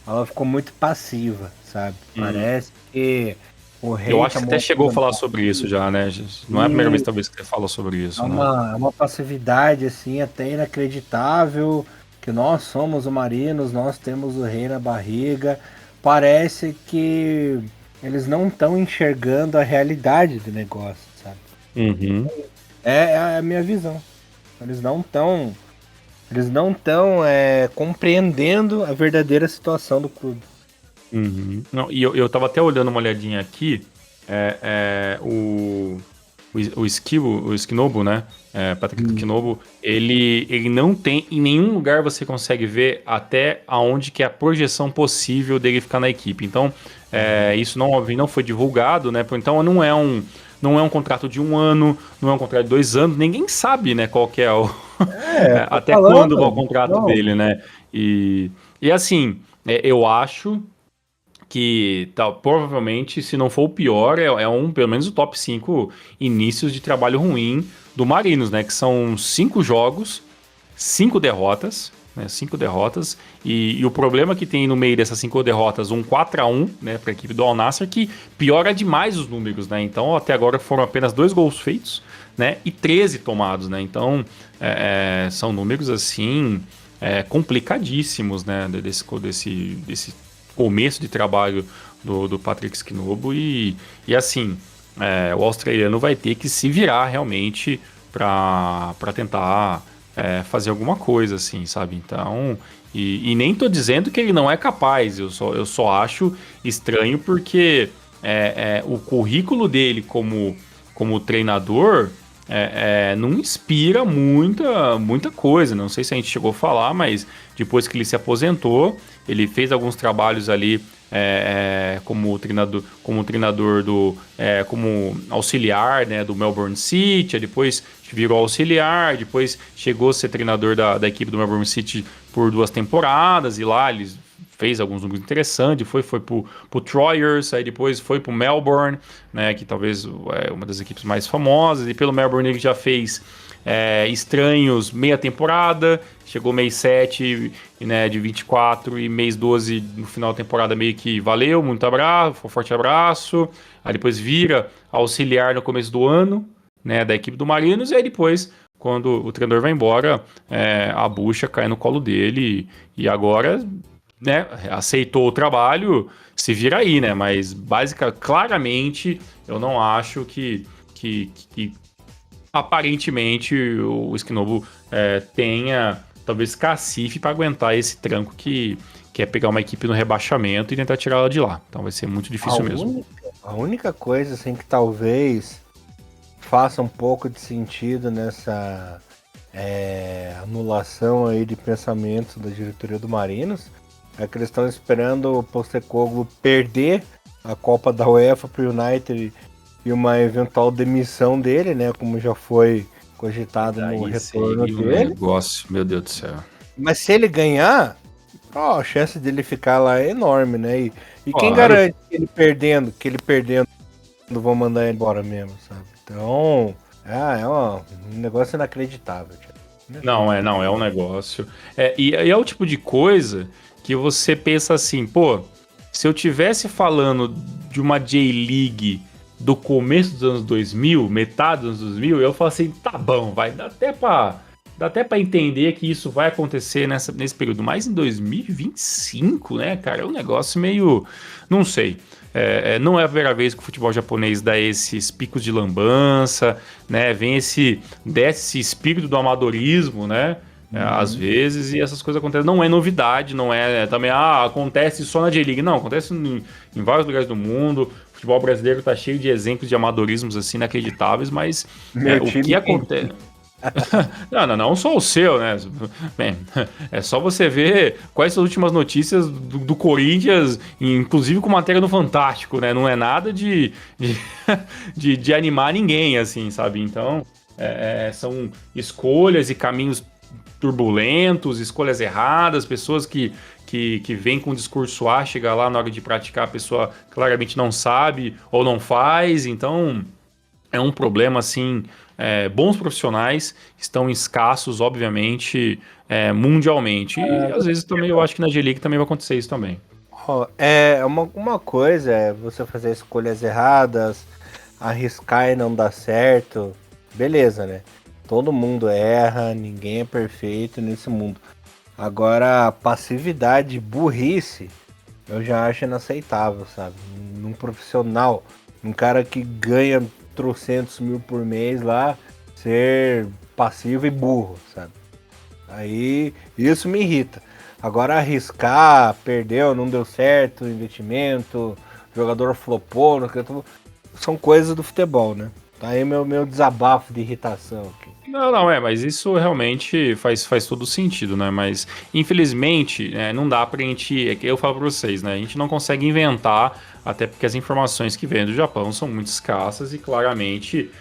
ela ficou muito passiva, sabe? Parece que o rei Eu acho tá que você até chegou a falar montando sobre isso já, né? Não é a primeira vez, talvez, que você fala sobre isso, né? uma passividade, assim, até inacreditável, que nós somos o Marinos, nós temos o rei na barriga. Parece que eles não estão enxergando a realidade do negócio, sabe? Uhum. É a minha visão. Eles não estão compreendendo a verdadeira situação do clube. Uhum. Não, e eu tava até olhando uma olhadinha aqui, o Skinobu, né? Patrick Skinobu, ele não tem, em nenhum lugar você consegue ver até aonde que é a projeção possível dele ficar na equipe. Então, isso não foi divulgado, né? Então não é um contrato de 1 ano, não é um contrato de 2 anos, ninguém sabe, né, qual que é o Tô até quando vai o falando. contrato Não, dele, né? E assim, eu acho que provavelmente, se não for o pior, pelo menos o top 5 inícios de trabalho ruim do Marinos, né? Que são 5 jogos, 5 derrotas, né? 5 derrotas. E o problema que tem no meio dessas 5 derrotas, um 4-1, né, para a equipe do Al Nassr, que piora demais os números, né? Então, até agora foram apenas 2 gols feitos, né? E 13 tomados, né? Então, são números assim complicadíssimos, né? Desse começo de trabalho do Patrick Skinobu e assim, o australiano vai ter que se virar realmente para tentar fazer alguma coisa, assim, sabe? Então, e nem tô dizendo que ele não é capaz, eu só acho estranho porque o currículo dele como treinador não inspira muita coisa. Não sei se a gente chegou a falar, mas depois que ele se aposentou, ele fez alguns trabalhos ali como treinador como auxiliar, né, do Melbourne City, depois virou auxiliar, depois chegou a ser treinador da equipe do Melbourne City por 2 temporadas, e lá ele fez alguns números interessantes, foi pro Troyers, aí depois foi pro Melbourne, né, que talvez é uma das equipes mais famosas, e pelo Melbourne ele já fez Estranhos meia temporada, chegou mês 7, né, de 24, e mês 12 no final da temporada meio que valeu, muito abraço, forte abraço, aí depois vira auxiliar no começo do ano, né, da equipe do Marinos, e aí depois, quando o treinador vai embora, a bucha cai no colo dele, e agora, né, aceitou o trabalho, se vira aí, né, mas claramente, eu não acho que aparentemente o Skinobu tenha talvez cacife para aguentar esse tranco que é pegar uma equipe no rebaixamento e tentar tirá-la de lá. Então vai ser muito difícil mesmo. A única coisa assim que talvez faça um pouco de sentido nessa anulação aí de pensamento da diretoria do Marinos é que eles estão esperando o Postecoglou perder a Copa da UEFA para o United e uma eventual demissão dele, né? Como já foi cogitado no retorno dele. Negócio, meu Deus do céu. Mas se ele ganhar, a chance dele ficar lá é enorme, né? E Claro. quem garante que ele perdendo, vão mandar ele embora mesmo, sabe? Então, é um negócio inacreditável. Não, é um negócio. E é o tipo de coisa que você pensa assim, pô, se eu tivesse falando de uma J-League do começo dos anos 2000, metade dos anos 2000, eu falo assim, tá bom, vai, dá até pra entender que isso vai acontecer nesse período, mas em 2025, né, cara, é um negócio meio, não sei, não é a primeira vez que o futebol japonês dá esses picos de lambança, né, desce esse espírito do amadorismo, né, Às Uhum. vezes, e essas coisas acontecem. Não é novidade, não é também, acontece só na J-League. Não, acontece em vários lugares do mundo. O futebol brasileiro tá cheio de exemplos de amadorismos assim inacreditáveis, mas Meu o que time. acontece. Não só o seu, né? Bem, é só você ver quais são as últimas notícias do Corinthians, inclusive com matéria no Fantástico, né? Não é nada de, de animar ninguém, assim, sabe? Então, são escolhas e caminhos turbulentos, escolhas erradas, pessoas que vêm com um discurso A, chega lá na hora de praticar, a pessoa claramente não sabe ou não faz, então é um problema assim. Bons profissionais estão escassos, obviamente, mundialmente. E às vezes também eu acho que na G-League também vai acontecer isso também. Ó, uma coisa é você fazer escolhas erradas, arriscar e não dar certo. Beleza, né? Todo mundo erra, ninguém é perfeito nesse mundo. Agora, passividade, burrice, eu já acho inaceitável, sabe? Num profissional, um cara que ganha trocentos mil por mês lá, ser passivo e burro, sabe? Aí isso me irrita. Agora arriscar, perdeu, não deu certo, investimento, jogador flopou, são coisas do futebol, né? Tá aí meu desabafo de irritação aqui. Não, mas isso realmente faz todo sentido, né? Mas, infelizmente, não dá pra gente. É que eu falo pra vocês, né? A gente não consegue inventar, até porque as informações que vêm do Japão são muito escassas e claramente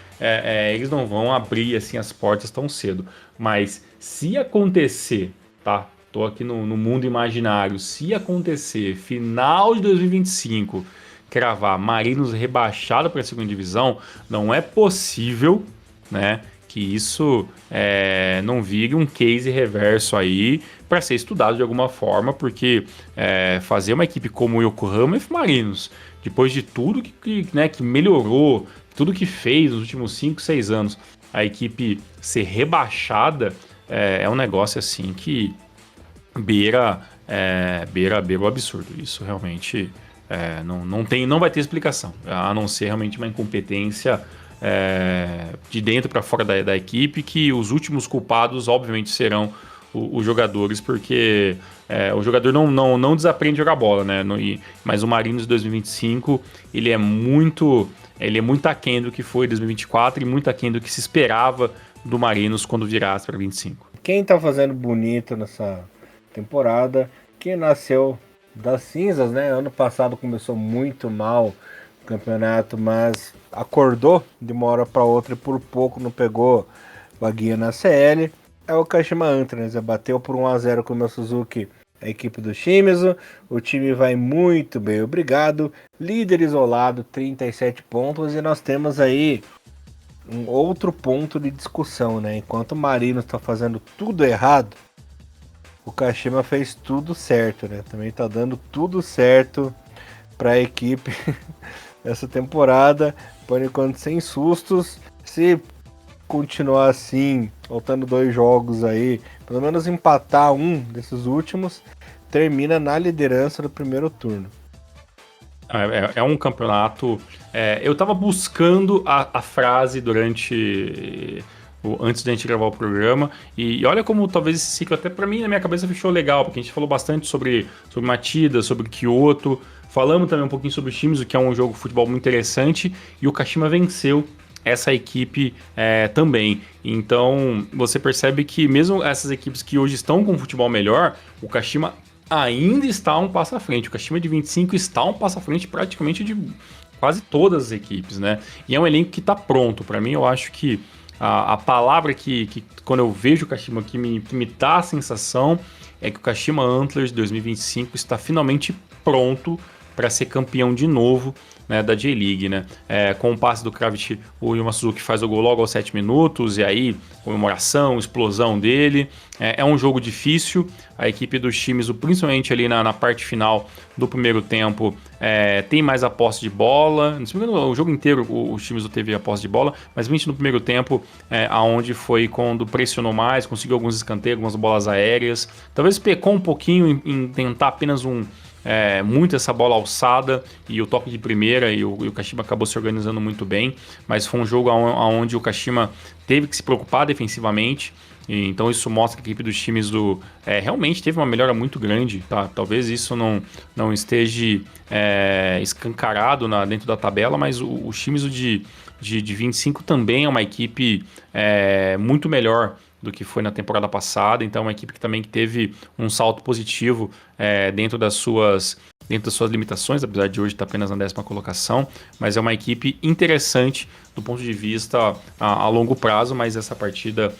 eles não vão abrir assim as portas tão cedo. Mas se acontecer, tá? Tô aqui no mundo imaginário. Se acontecer, final de 2025, cravar Marinos rebaixado para a segunda divisão, não é possível, né? Que isso não vire um case reverso aí para ser estudado de alguma forma, porque fazer uma equipe como o Yokohama F. Marinos, depois de tudo que melhorou, tudo que fez nos últimos 5, 6 anos, a equipe ser rebaixada é um negócio assim que beira o absurdo. Isso realmente não vai ter explicação, a não ser realmente uma incompetência de dentro para fora da equipe, que os últimos culpados, obviamente, serão os jogadores, porque o jogador não desaprende a jogar bola, né? Mas o Marinos de 2025, ele é muito aquém do que foi 2024 e muito aquém do que se esperava do Marinos quando virasse para 25. Quem tá fazendo bonito nessa temporada, que nasceu das cinzas, né? Ano passado começou muito mal o campeonato, mas acordou de uma hora para outra e por pouco não pegou vaguinha na CL. É o Kashima Antlers, bateu por 1-0 com o meu Suzuki, a equipe do Shimizu. O time vai muito bem, obrigado. Líder isolado, 37 pontos, e nós temos aí um outro ponto de discussão, né? Enquanto o Marino está fazendo tudo errado, o Kashima fez tudo certo, né? Também tá dando tudo certo para a equipe essa temporada, por enquanto sem sustos. Se continuar assim, faltando 2 jogos aí, pelo menos empatar um desses últimos, termina na liderança do primeiro turno. É um campeonato. Eu tava buscando a frase antes da gente gravar o programa, e olha como talvez esse ciclo, até pra mim, na minha cabeça, fechou legal, porque a gente falou bastante sobre Matida, sobre Kyoto, falamos também um pouquinho sobre os times, o que é um jogo de futebol muito interessante, e o Kashima venceu essa equipe também. Então você percebe que mesmo essas equipes que hoje estão com um futebol melhor, o Kashima ainda está um passo à frente. O Kashima de 25 está um passo à frente praticamente de quase todas as equipes, né? E é um elenco que está pronto. Para mim, eu acho que a palavra que quando eu vejo o Kashima que me dá a sensação é que o Kashima Antlers de 2025 está finalmente pronto para ser campeão de novo, né, da J-League, né? Com o passe do Kravitz, o Yuma Suzuki faz o gol logo aos 7 minutos, e aí comemoração, explosão dele. É um jogo difícil, a equipe dos times, principalmente ali na parte final do primeiro tempo, tem mais a posse de bola. O jogo inteiro os times não teve a posse de bola, mas principalmente no primeiro tempo, aonde foi quando pressionou mais, conseguiu alguns escanteios, algumas bolas aéreas. Talvez pecou um pouquinho em tentar apenas muito essa bola alçada e o toque de primeira, e o Kashima acabou se organizando muito bem, mas foi um jogo onde o Kashima teve que se preocupar defensivamente, Então isso mostra que a equipe dos times realmente teve uma melhora muito grande, tá? Talvez isso não esteja escancarado dentro da tabela, mas os times de 25 também é uma equipe muito melhor do que foi na temporada passada, então é uma equipe que também teve um salto positivo dentro das suas limitações, apesar de hoje estar apenas na 10ª colocação, mas é uma equipe interessante do ponto de vista a longo prazo, mas essa partida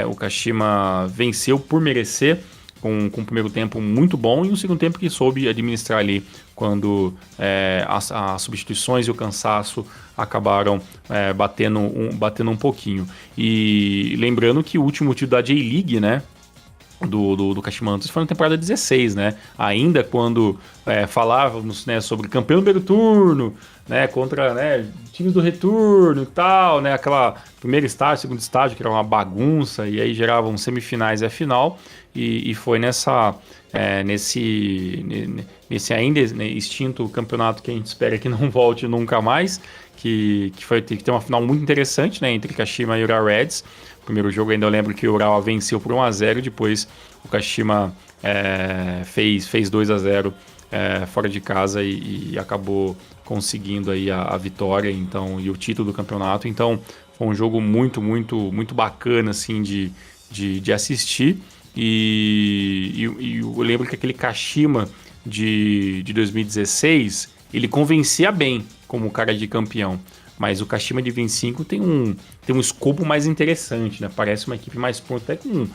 o Kashima venceu por merecer, com um primeiro tempo muito bom e um segundo tempo que soube administrar ali quando as substituições e o cansaço acabaram batendo um pouquinho. E lembrando que o último título da J-League, né, do Kashima Antlers foi na temporada 16, né? Ainda quando falávamos, né, sobre campeão do primeiro turno, né, contra, né, times do retorno e tal, né, aquela primeiro estágio, segundo estágio, que era uma bagunça, e aí geravam semifinais e a final, e foi nesse ainda extinto campeonato que a gente espera que não volte nunca mais, que ter uma final muito interessante, né, entre Kashima e Ura Reds. O primeiro jogo ainda eu lembro que o Urawa venceu por 1-0, depois o Kashima fez 2-0 fora de casa e acabou conseguindo aí a vitória, então, e o título do campeonato. Então foi um jogo muito, muito, muito bacana assim, de assistir. E eu lembro que aquele Kashima de 2016 ele convencia bem como cara de campeão. Mas o Kashima de 25 tem um escopo mais interessante, né? Parece uma equipe mais pronta, até com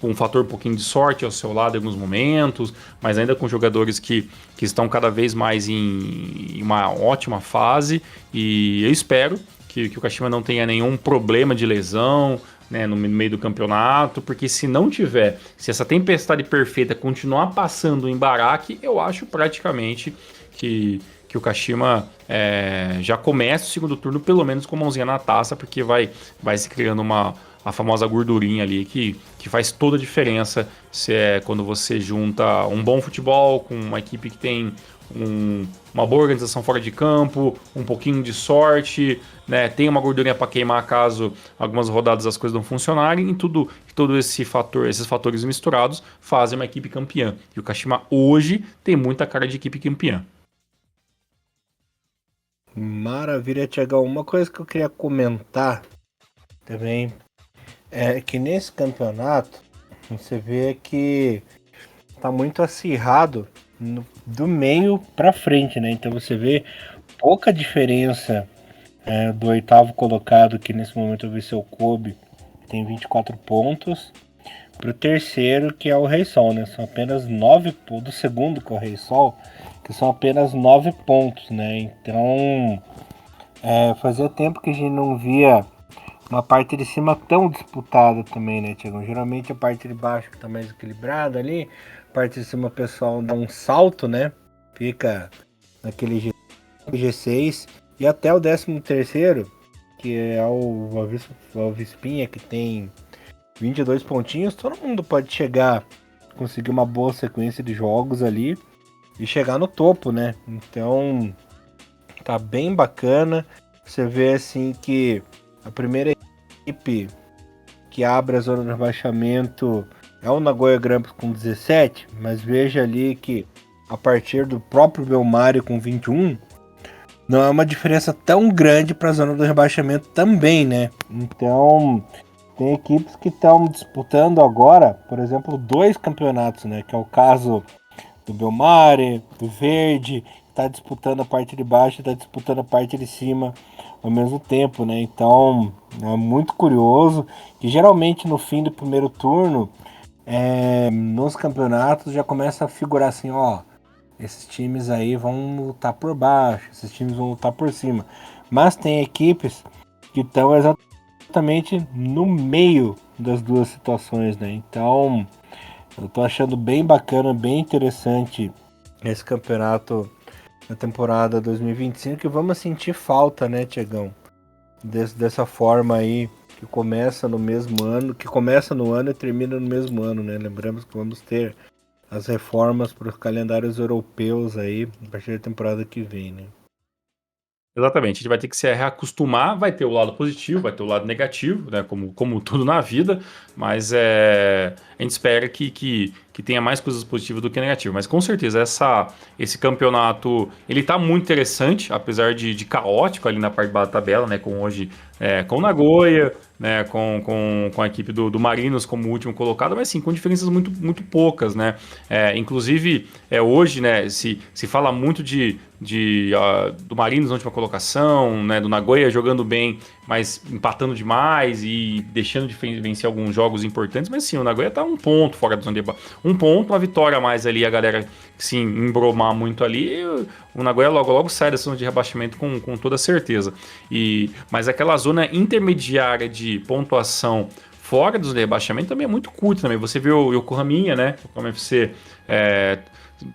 um fator um pouquinho de sorte ao seu lado em alguns momentos, mas ainda com jogadores que estão cada vez mais em uma ótima fase. E eu espero que o Kashima não tenha nenhum problema de lesão, né, no meio do campeonato, porque se não tiver, se essa tempestade perfeita continuar passando em Baraki, eu acho praticamente que o Kashima já começa o segundo turno, pelo menos com mãozinha na taça, porque vai se criando a famosa gordurinha ali que faz toda a diferença se quando você junta um bom futebol com uma equipe que tem uma boa organização fora de campo, um pouquinho de sorte, né? Tem uma gordurinha para queimar caso algumas rodadas as coisas não funcionarem, e todo esses fatores misturados fazem uma equipe campeã. E o Kashima hoje tem muita cara de equipe campeã. Maravilha, Tiagão. Uma coisa que eu queria comentar também é que nesse campeonato você vê que tá muito acirrado do meio para frente, né? Então você vê pouca diferença do oitavo colocado, que nesse momento eu vi seu Kobe, tem 24 pontos, pro terceiro, que é o Rei Sol, né? São apenas 9 pontos. Do segundo, que é o Rei Sol, que são apenas 9 pontos, né? Então fazia tempo que a gente não via uma parte de cima tão disputada também, né, Tiagão? Geralmente a parte de baixo que tá mais equilibrada ali, a parte de cima o pessoal dá um salto, né? Fica naquele G6 e até o 13º, que é o Valvispinha, que tem 22 pontinhos, todo mundo pode chegar, conseguir uma boa sequência de jogos ali e chegar no topo, né? Então tá bem bacana. Você vê assim que a primeira equipe que abre a zona de rebaixamento é o Nagoya Grampus com 17, mas veja ali que a partir do próprio Belmari com 21, não é uma diferença tão grande para a zona do rebaixamento também, né? Então, tem equipes que estão disputando agora, por exemplo, 2 campeonatos, né? Que é o caso do Belmari, do Verde, está disputando a parte de baixo e está disputando a parte de cima ao mesmo tempo, né? Então é muito curioso que geralmente no fim do primeiro turno, nos campeonatos já começa a figurar assim, ó, esses times aí vão lutar por baixo, esses times vão lutar por cima. Mas tem equipes que estão exatamente no meio das duas situações, né? Então eu tô achando bem bacana, bem interessante esse campeonato na temporada 2025, e vamos sentir falta, né, Tiagão? Dessa forma aí, que começa no mesmo ano, que começa no ano e termina no mesmo ano, né? Lembramos que vamos ter as reformas para os calendários europeus aí a partir da temporada que vem, né? Exatamente, a gente vai ter que se reacostumar, vai ter o lado positivo, vai ter o lado negativo, né? Como tudo na vida, mas a gente espera que tenha mais coisas positivas do que negativas. Mas com certeza, esse campeonato ele tá muito interessante, apesar de caótico ali na parte de baixo da tabela, né? Com hoje com o Nagoya, né, com a equipe do Marinos como último colocado, mas sim, com diferenças muito poucas, né? Inclusive, hoje, né, se fala muito do Marinos na última colocação, né, do Nagoya jogando bem, mas empatando demais e deixando de vencer alguns jogos importantes, mas sim, o Nagoya tá um ponto fora da zona de um ponto, uma vitória a mais ali, a galera sim, embromar muito ali, o Nagoya logo sai da zona de rebaixamento com toda certeza. Mas aquela zona intermediária de pontuação fora dos rebaixamentos também é muito curta também. Você vê o Yokohaminha, né? O Yokohama FC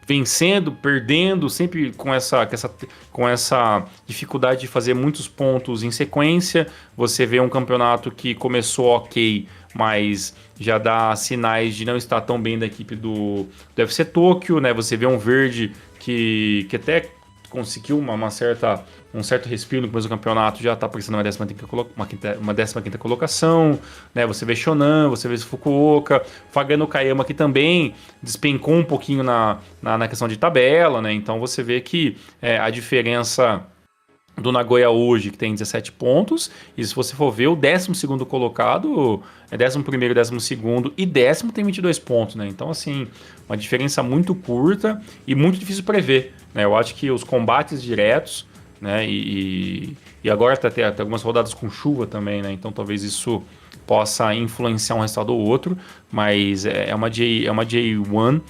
vencendo, perdendo, sempre com essa dificuldade de fazer muitos pontos em sequência. Você vê um campeonato que começou ok, mas já dá sinais de não estar tão bem da equipe do FC Tóquio, né? Você vê um verde que até conseguiu um certo respiro no começo do campeonato, já está aparecendo uma 15ª colocação, né? Você vê Shonan, você vê Fukuoka, Fagano Kayama que também despencou um pouquinho na questão de tabela, né? Então você vê que a diferença do Nagoya hoje, que tem 17 pontos, e se você for ver, o 12º colocado, 11º, 12º e 10º tem 22 pontos, né? Então, assim, uma diferença muito curta e muito difícil prever, né? Eu acho que os combates diretos, né? E agora tá até algumas rodadas com chuva também, né? Então, talvez isso possa influenciar um resultado ou outro, mas é uma J1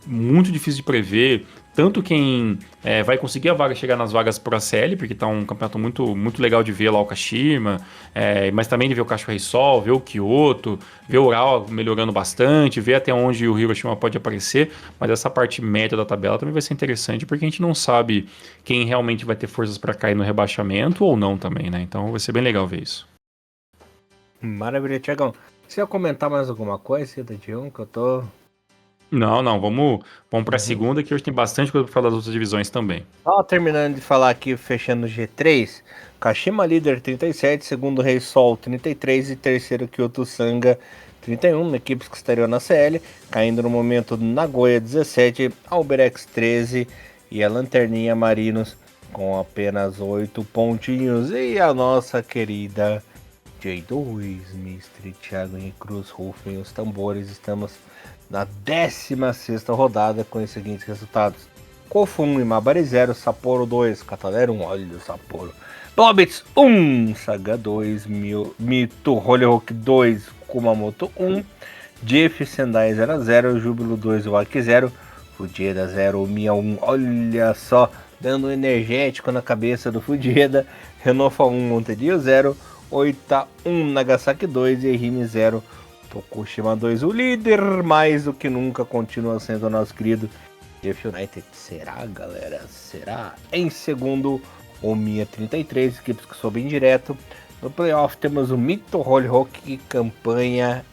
muito difícil de prever. Tanto quem vai conseguir a vaga chegar nas vagas Pro CL, porque tá um campeonato muito legal de ver lá o Kashima, mas também de ver o Kashiwa Reysol, ver o Kyoto, ver o Ural melhorando bastante, ver até onde o Hiroshima pode aparecer, mas essa parte média da tabela também vai ser interessante, porque a gente não sabe quem realmente vai ter forças para cair no rebaixamento ou não também, né? Então vai ser bem legal ver isso. Maravilha, Thiagão. Você ia comentar mais alguma coisa da G1 que eu tô... Não, vamos para a segunda, que hoje tem bastante coisa para falar das outras divisões também. Só terminando de falar aqui, fechando o G3, Kashima líder 37, segundo Reysol 33 e terceiro Kyoto Sanga 31, equipes que estariam na CL, caindo no momento Nagoya 17, Alberex 13 e a Lanterninha Marinos com apenas 8 pontinhos. E a nossa querida J2, Mr. Thiago e Cruz, rufem os tambores, estamos na 16ª rodada com os seguintes resultados: Kofu 1, Imabari 0, Sapporo 2, Catalera 1, olha o Sapporo, Blobits 1, Saga 2, Mito Hollyhock 2, Kumamoto 1, Jeff Sendai 0x0, Júbilo 2, Waki 0, Fujieda 0, Mia 1, olha só, dando um energético na cabeça do Fujieda, Renofa 1, Montedio 0, Oita 1, Nagasaki 2 e Ehime 0, Tokushima 2, o líder mais do que nunca continua sendo o nosso querido Jeff United. Será, galera? Será? Em segundo, o Mia 33, equipes que sobem direto. No playoff temos o Mito Hollyhock, campanha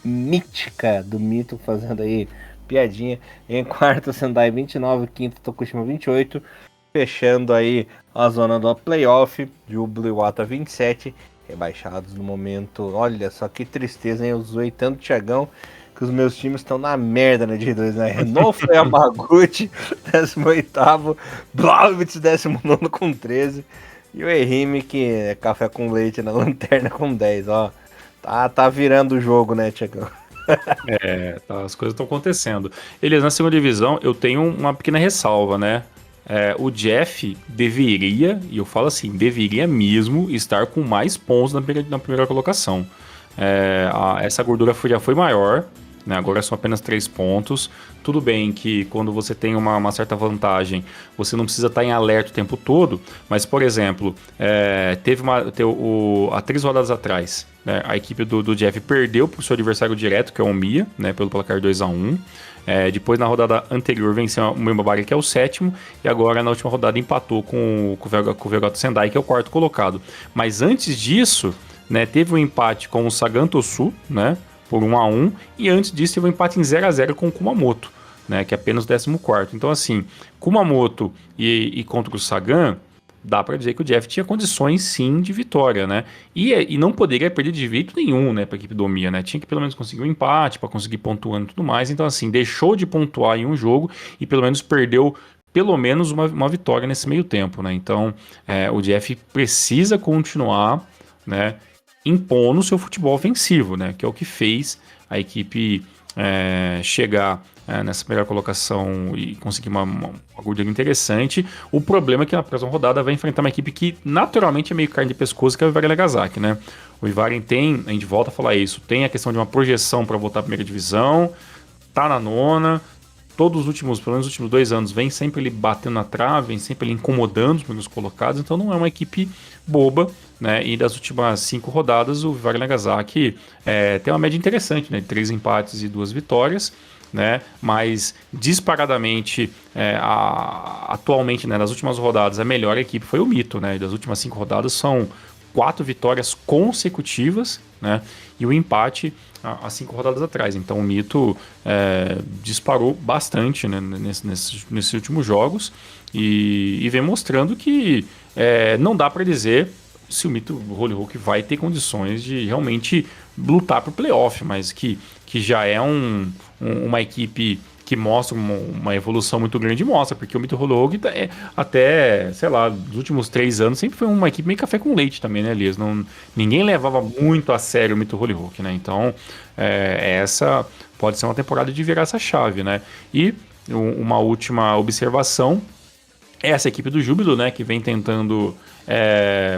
mítica do Mito, fazendo aí piadinha. Em quarto, Sendai 29, quinto, Tokushima 28. Fechando aí a zona do playoff, Júbilo e Wata 27. Rebaixados no momento. Olha só que tristeza, hein? Eu zoei tanto o Thiagão que os meus times estão na merda na G2, né? Renault foi Yamaguchi, 18º, Blauwitz, 19º com 13, e o Ehime, que é café com leite na lanterna com 10, ó. Tá virando o jogo, né, Thiagão? As coisas estão acontecendo. Eles, na segunda divisão, eu tenho uma pequena ressalva, né? O Jeff deveria, e eu falo assim, deveria mesmo estar com mais pontos na primeira colocação. Essa gordura já foi maior, né? Agora são apenas 3 pontos. Tudo bem que quando você tem uma certa vantagem, você não precisa estar em alerta o tempo todo, mas, por exemplo, há 3 rodadas atrás, né, a equipe do Jeff perdeu para o seu adversário direto, que é o Mia, né, pelo placar 2-1. Depois, na rodada anterior, venceu o Imabari, que é o 7º, e agora, na última rodada, empatou com o Vegato Sendai, que é o 4º colocado. Mas antes disso, né, teve um empate com o Sagan Tosu, né, por 1-1, e antes disso teve um empate em 0-0 com o Kumamoto, né, que é apenas o 14º. Então, assim, Kumamoto e contra o Sagan, dá para dizer que o Jeff tinha condições sim de vitória, né? E não poderia perder de jeito nenhum, né, para a equipe do Omiya, né? Tinha que pelo menos conseguir um empate para conseguir pontuando e tudo mais. Então, assim, deixou de pontuar em um jogo e pelo menos perdeu pelo menos uma vitória nesse meio tempo, né? Então, o Jeff precisa continuar, né, impondo o seu futebol ofensivo, né? Que é o que fez a equipe chegar nessa melhor colocação e conseguir uma gordura interessante. O problema é que na próxima rodada vai enfrentar uma equipe que naturalmente é meio carne de pescoço, que é o Ivari Nagasaki, né? O Ivari tem, a gente volta a falar isso, tem a questão de uma projeção para voltar à primeira divisão, tá na nona, todos os últimos, pelo menos os últimos 2 anos, vem sempre ele batendo na trave, vem sempre ele incomodando os primeiros colocados, então não é uma equipe boba, né? E das últimas 5 rodadas, o Ivari Nagasaki tem uma média interessante, né? 3 empates e 2 vitórias, né? Mas disparadamente, atualmente, né, nas últimas rodadas, a melhor equipe foi o Mito, né? E das últimas 5 rodadas são 4 vitórias consecutivas, né? E o empate há 5 rodadas atrás. Então o Mito disparou bastante, né, nesses últimos jogos e vem mostrando que não dá para dizer se o Mito Holy Hulk vai ter condições de realmente lutar para o playoff, mas que já é uma equipe que mostra uma evolução muito grande, mostra, porque o Mito Holy Hulk até, sei lá, nos últimos 3 anos sempre foi uma equipe meio café com leite também, né, Elias? Ninguém levava muito a sério o Mito Holy Hulk, né? Então, essa pode ser uma temporada de virar essa chave, né? E uma última observação, essa equipe do Júbilo, né, que vem tentando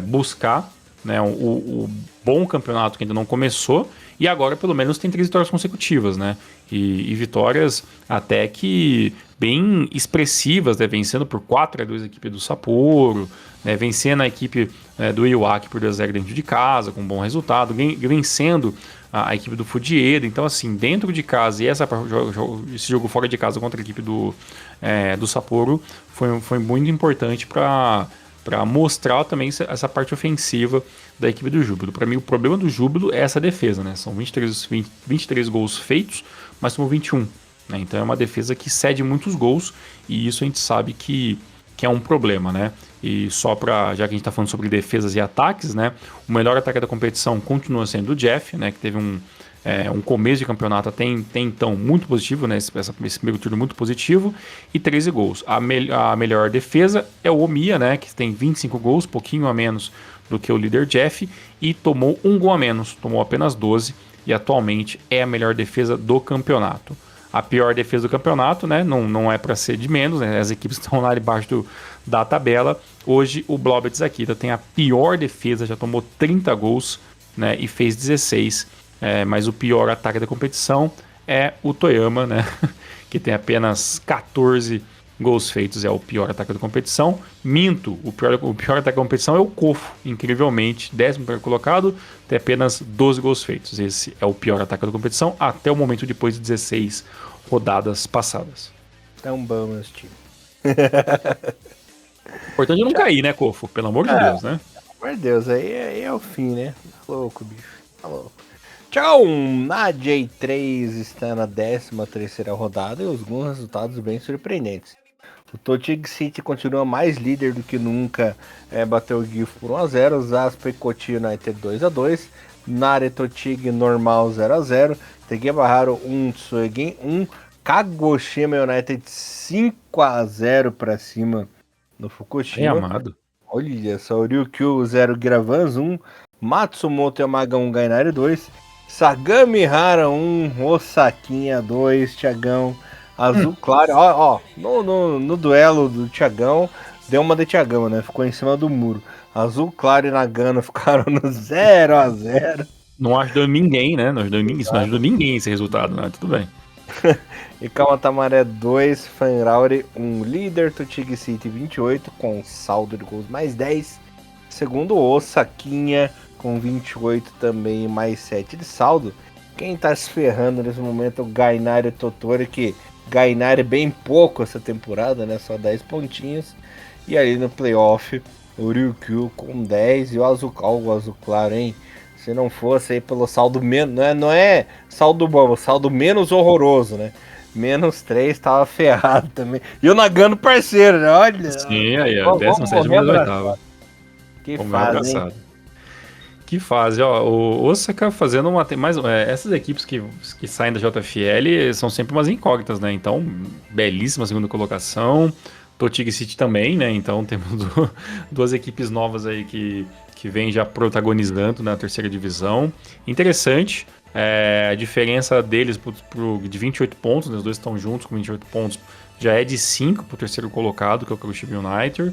buscar, né, o bom campeonato que ainda não começou, e agora pelo menos tem 3 vitórias consecutivas, né? E vitórias até que bem expressivas, né? Vencendo por 4-2 a equipe do Sapporo, né? Vencendo a equipe do Iwaki por 2-0 dentro de casa, com um bom resultado, vencendo a equipe do Fujieda. Então, assim, dentro de casa e esse jogo fora de casa contra a equipe do Sapporo foi muito importante para mostrar também essa parte ofensiva da equipe do Júbilo. Para mim, o problema do Júbilo é essa defesa, né? São 23 gols feitos, mas tomou 21. Né? Então é uma defesa que cede muitos gols e isso a gente sabe que é um problema, né? E só já que a gente está falando sobre defesas e ataques, né? O melhor ataque da competição continua sendo o Jeff, né? Que teve um começo de campeonato até então muito positivo, né? Esse primeiro turno muito positivo, e 13 gols. A melhor defesa é o Omiya, né? Que tem 25 gols, pouquinho a menos do que o líder Jeff, e tomou 1 gol a menos, tomou apenas 12, e atualmente é a melhor defesa do campeonato. A pior defesa do campeonato, né? Não é para ser de menos, né? As equipes estão lá debaixo da tabela. Hoje o Blobets Akita tem a pior defesa, já tomou 30 gols, né? E fez 16. Mas o pior ataque da competição é o Toyama, né? Que tem apenas 14 gols feitos, é o pior ataque da competição. Minto, o pior ataque da competição é o Kofo, incrivelmente, 11º colocado, tem apenas 12 gols feitos. Esse é o pior ataque da competição até o momento depois de 16 rodadas passadas. Tão bom, meus time. Importante não cair, né, Kofo? Pelo amor de Deus, né? Pelo amor de Deus, aí é o fim, né? Tá louco, bicho. Tá louco. Tchau! Na J3 está na 13ª rodada e alguns resultados bem surpreendentes. O Tochigi City continua mais líder do que nunca, bateu o GIF por 1-0, Zaspa e Koti United 2-2, Nare Tochigi normal 0-0, Tegebaharu 1, Tsuegen 1, Kagoshima United 5-0 para cima do Fukushima. É amado. Olha só, Ryukyu 0, Gravans 1, Matsumoto Yamaga 1, Gainari 2, Sagamihara 1, Osakinha 2, Thiagão, Azul Claro, ó, no duelo do Thiagão, deu uma de Thiagão, né? Ficou em cima do muro. Azul Claro e Nagano ficaram no 0-0. Não ajudou ninguém, né? Não ajudou ninguém esse resultado, né? Tudo bem. E Kawatamaré 2, Fanrauri 1, líder, Tochigi City 28, com saldo de gols mais 10. Segundo Osakinha, com 28 também, mais 7 de saldo. Quem tá se ferrando nesse momento é o Gainari Totori, que Gainari bem pouco essa temporada, né? Só 10 pontinhos. E ali no playoff, o Ryukyu com 10 e o Azul Claro, hein? Se não fosse aí pelo saldo menos, não é saldo bom, saldo menos horroroso, né? -3 tava ferrado também. E o Nagano parceiro, né? Olha. Sim, aí, ó, Vamos 17ª morrer das abraçado. oitavas. Que Vamos morrer fase, hein? abraçado. Que fase, ó, o Osaka fazendo essas equipes que saem da JFL são sempre umas incógnitas, né? Então, belíssima segunda colocação. Totig City também, né? Então temos duas equipes novas aí que vêm já protagonizando na terceira divisão. Interessante, a diferença deles de 28 pontos, né? Os dois estão juntos com 28 pontos, já é de 5 para o terceiro colocado, que é o Kagoshima United.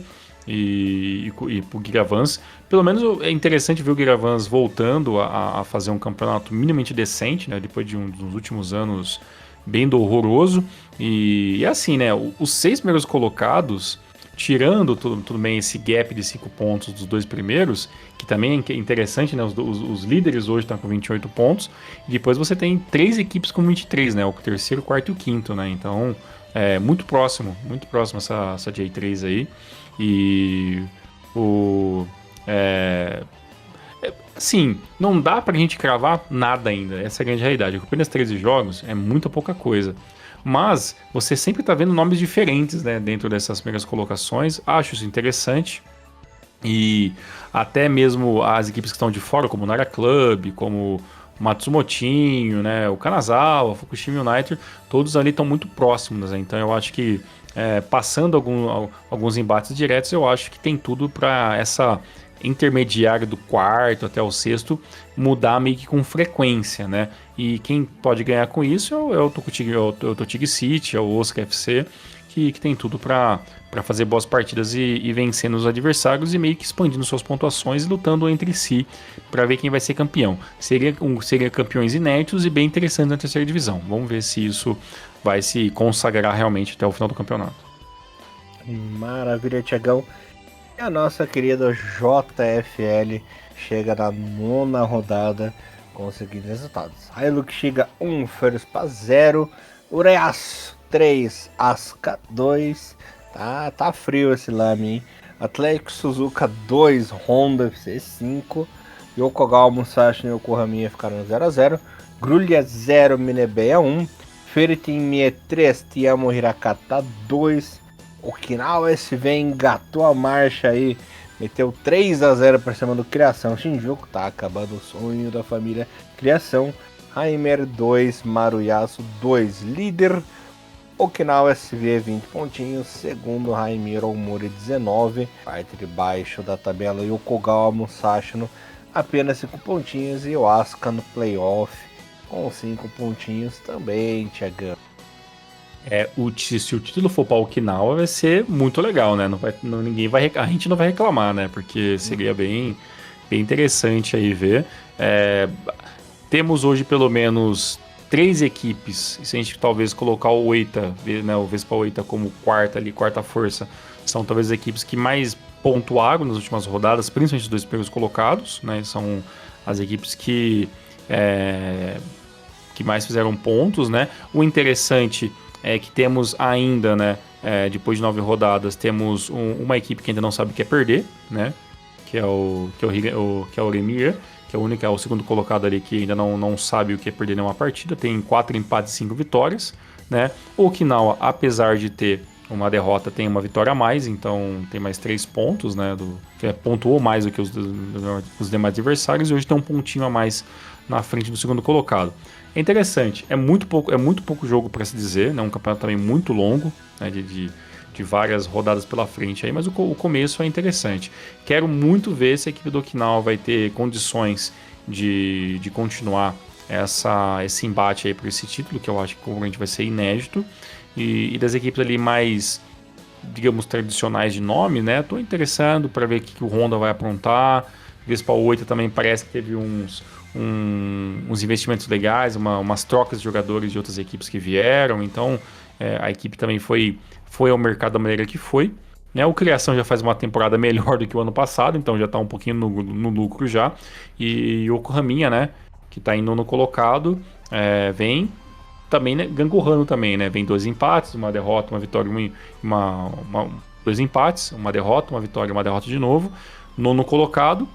E pro Giravans. Pelo menos é interessante ver o Giravans voltando a fazer um campeonato minimamente decente, né? Depois de dos últimos anos bem horroroso. E assim, né? Os 6 primeiros colocados, tirando tudo bem esse gap de 5 pontos dos 2 primeiros, que também é interessante, né? Os líderes hoje estão com 28 pontos. E depois você tem 3 equipes com 23, né? O terceiro, o quarto e o quinto, né? Então, muito próximo essa J3 aí. E assim, não dá pra gente cravar nada ainda. Essa é a grande realidade. Apenas 13 jogos é muita pouca coisa. Mas você sempre tá vendo nomes diferentes, né, dentro dessas primeiras colocações. Acho isso interessante. E até mesmo as equipes que estão de fora, como o Nara Club, como o Matsumotinho, né, o Kanazawa, o Fukushima United, todos ali estão muito próximos, né? Então eu acho que passando alguns embates diretos, eu acho que tem tudo para essa intermediária do quarto até o sexto mudar meio que com frequência, né? E quem pode ganhar com isso é o Totig City, é o Osaka FC, que tem tudo para fazer boas partidas e vencendo os adversários e meio que expandindo suas pontuações e lutando entre si para ver quem vai ser campeão. Seria campeões inéditos e bem interessantes na terceira divisão. Vamos ver se isso vai se consagrar realmente até o final do campeonato. Maravilha, Tiagão. E a nossa querida JFL chega na 9ª rodada com os seguintes resultados: Hilux chega 1, Ferspa 0, Urayasu 3, Asuka 2. Tá frio esse lame, hein? Atlético Suzuka 2, Honda FC 5. Yokogawa, Musashi e Yokohama ficaram 0x0. Grulha 0, Minebeia 1. Feritin Mie 3, Tiamo Hirakata 2. Okinawa SV engatou a marcha aí, meteu 3x0 para cima do Criação Shinjuku. Tá acabando o sonho da família Criação. Raimer 2, Maruyasu 2, líder. Okinawa SV 20 pontinhos, segundo Raimer Omori 19, parte de baixo da tabela. Yokogawa Musashi apenas 5 pontinhos e o Asuka no playoff com 5 pontinhos também, Thiagão. Se o título for para Okinawa vai ser muito legal, né? A gente não vai reclamar, né? Porque seria bem interessante aí ver. Temos hoje pelo menos 3 equipes, se a gente talvez colocar o Oita, né, o Vespa Oita como quarta força, são talvez as equipes que mais pontuaram nas últimas rodadas, principalmente os 2 primeiros colocados, né? São as equipes que mais fizeram pontos, né? O interessante é que temos ainda, né, depois de 9 rodadas, temos uma equipe que ainda não sabe o que é perder, né? Que é o Remir, que é o segundo colocado ali que ainda não sabe o que é perder nenhuma partida. Tem 4 empates e 5 vitórias, né? O Okinawa, apesar de ter uma derrota, tem uma vitória a mais, então tem mais 3 pontos, né? Pontuou mais do que os demais adversários e hoje tem um pontinho a mais na frente do segundo colocado. É interessante, é muito pouco jogo para se dizer, né? Um campeonato também muito longo, né? De várias rodadas pela frente aí, mas o começo é interessante. Quero muito ver se a equipe do Okinawa vai ter condições de continuar esse embate aí por esse título, que eu acho que provavelmente vai ser inédito, e das equipes ali mais, digamos, tradicionais de nome, né? Tô interessado para ver o que o Honda vai aprontar. Vespa 8 também parece que teve uns investimentos legais, umas trocas de jogadores de outras equipes que vieram, então a equipe também foi ao mercado da maneira que foi, né? O Criação já faz uma temporada melhor do que o ano passado, então já está um pouquinho no lucro já, e o Yokohama, né, que está em 9º colocado, vem também, né, gangorrando também, né? Vem 2 empates, uma derrota, uma vitória, 2 empates, uma derrota, uma vitória, uma derrota de novo, 9º colocado.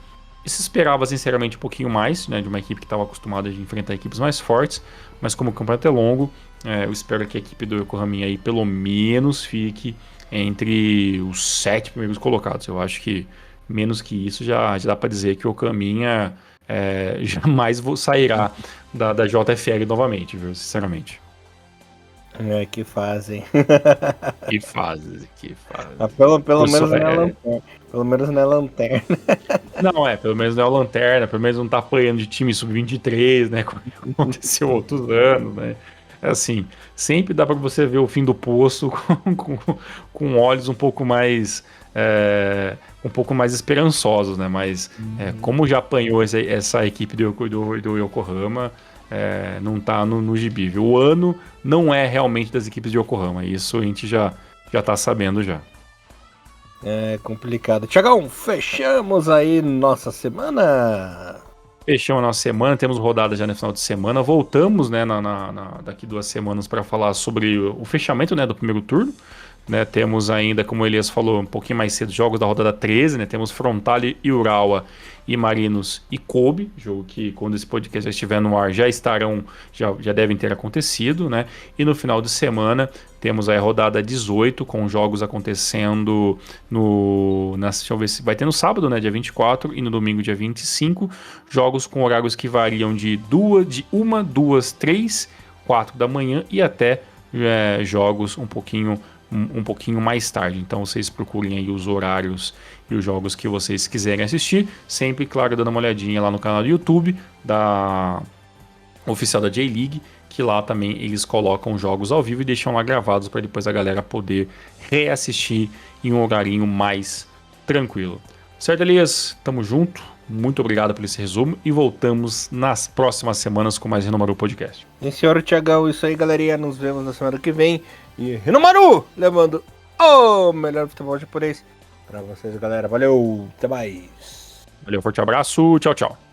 E se esperava sinceramente um pouquinho mais, né, de uma equipe que estava acostumada a enfrentar equipes mais fortes, mas como o campeonato é longo, Eu espero que a equipe do Yokohama aí pelo menos fique entre os 7 primeiros colocados. Eu acho que menos que isso já dá para dizer que o Yokohama jamais sairá da JFL novamente, viu? Sinceramente. Que fazem. Que fase, que fase. Mas pelo menos não é lanterna. Pelo menos não é lanterna. Não, pelo menos não é o Lanterna, pelo menos não tá apanhando de time sub-23, né? Como aconteceu outros anos, né? É assim, sempre dá para você ver o fim do poço com olhos um pouco mais esperançosos, né? Mas como já apanhou essa equipe do Yokohama, não tá no gibi, viu? O ano não é realmente das equipes de Yokohama, isso a gente já tá sabendo já. É complicado. Tiagão, fechamos aí nossa semana. Fechamos a nossa semana, temos rodada já no final de semana. Voltamos, né, daqui 2 semanas para falar sobre o fechamento, né, do primeiro turno. Né, temos ainda, como o Elias falou, um pouquinho mais cedo, jogos da rodada 13, né? Temos Frontale e Urawa e Marinos e Kobe, jogo que quando esse podcast já estiver no ar já devem ter acontecido, né? E no final de semana temos a rodada 18 com jogos acontecendo deixa eu ver se vai ter no sábado, né, dia 24 e no domingo dia 25, jogos com horários que variam de 1, 2, 3, 4 da manhã e até jogos um pouquinho mais tarde. Então vocês procurem aí os horários e os jogos que vocês quiserem assistir. Sempre, claro, dando uma olhadinha lá no canal do YouTube da oficial da J-League, que lá também eles colocam jogos ao vivo e deixam lá gravados para depois a galera poder reassistir em um horarinho mais tranquilo. Certo, Elias? Tamo junto. Muito obrigado por esse resumo e voltamos nas próximas semanas com mais Renomaru Podcast. E senhor Tiagão, isso aí, galerinha. Nos vemos na semana que vem. E Renomaru levando o melhor futebol japonês pra vocês, galera. Valeu, até mais. Valeu, forte abraço, tchau, tchau.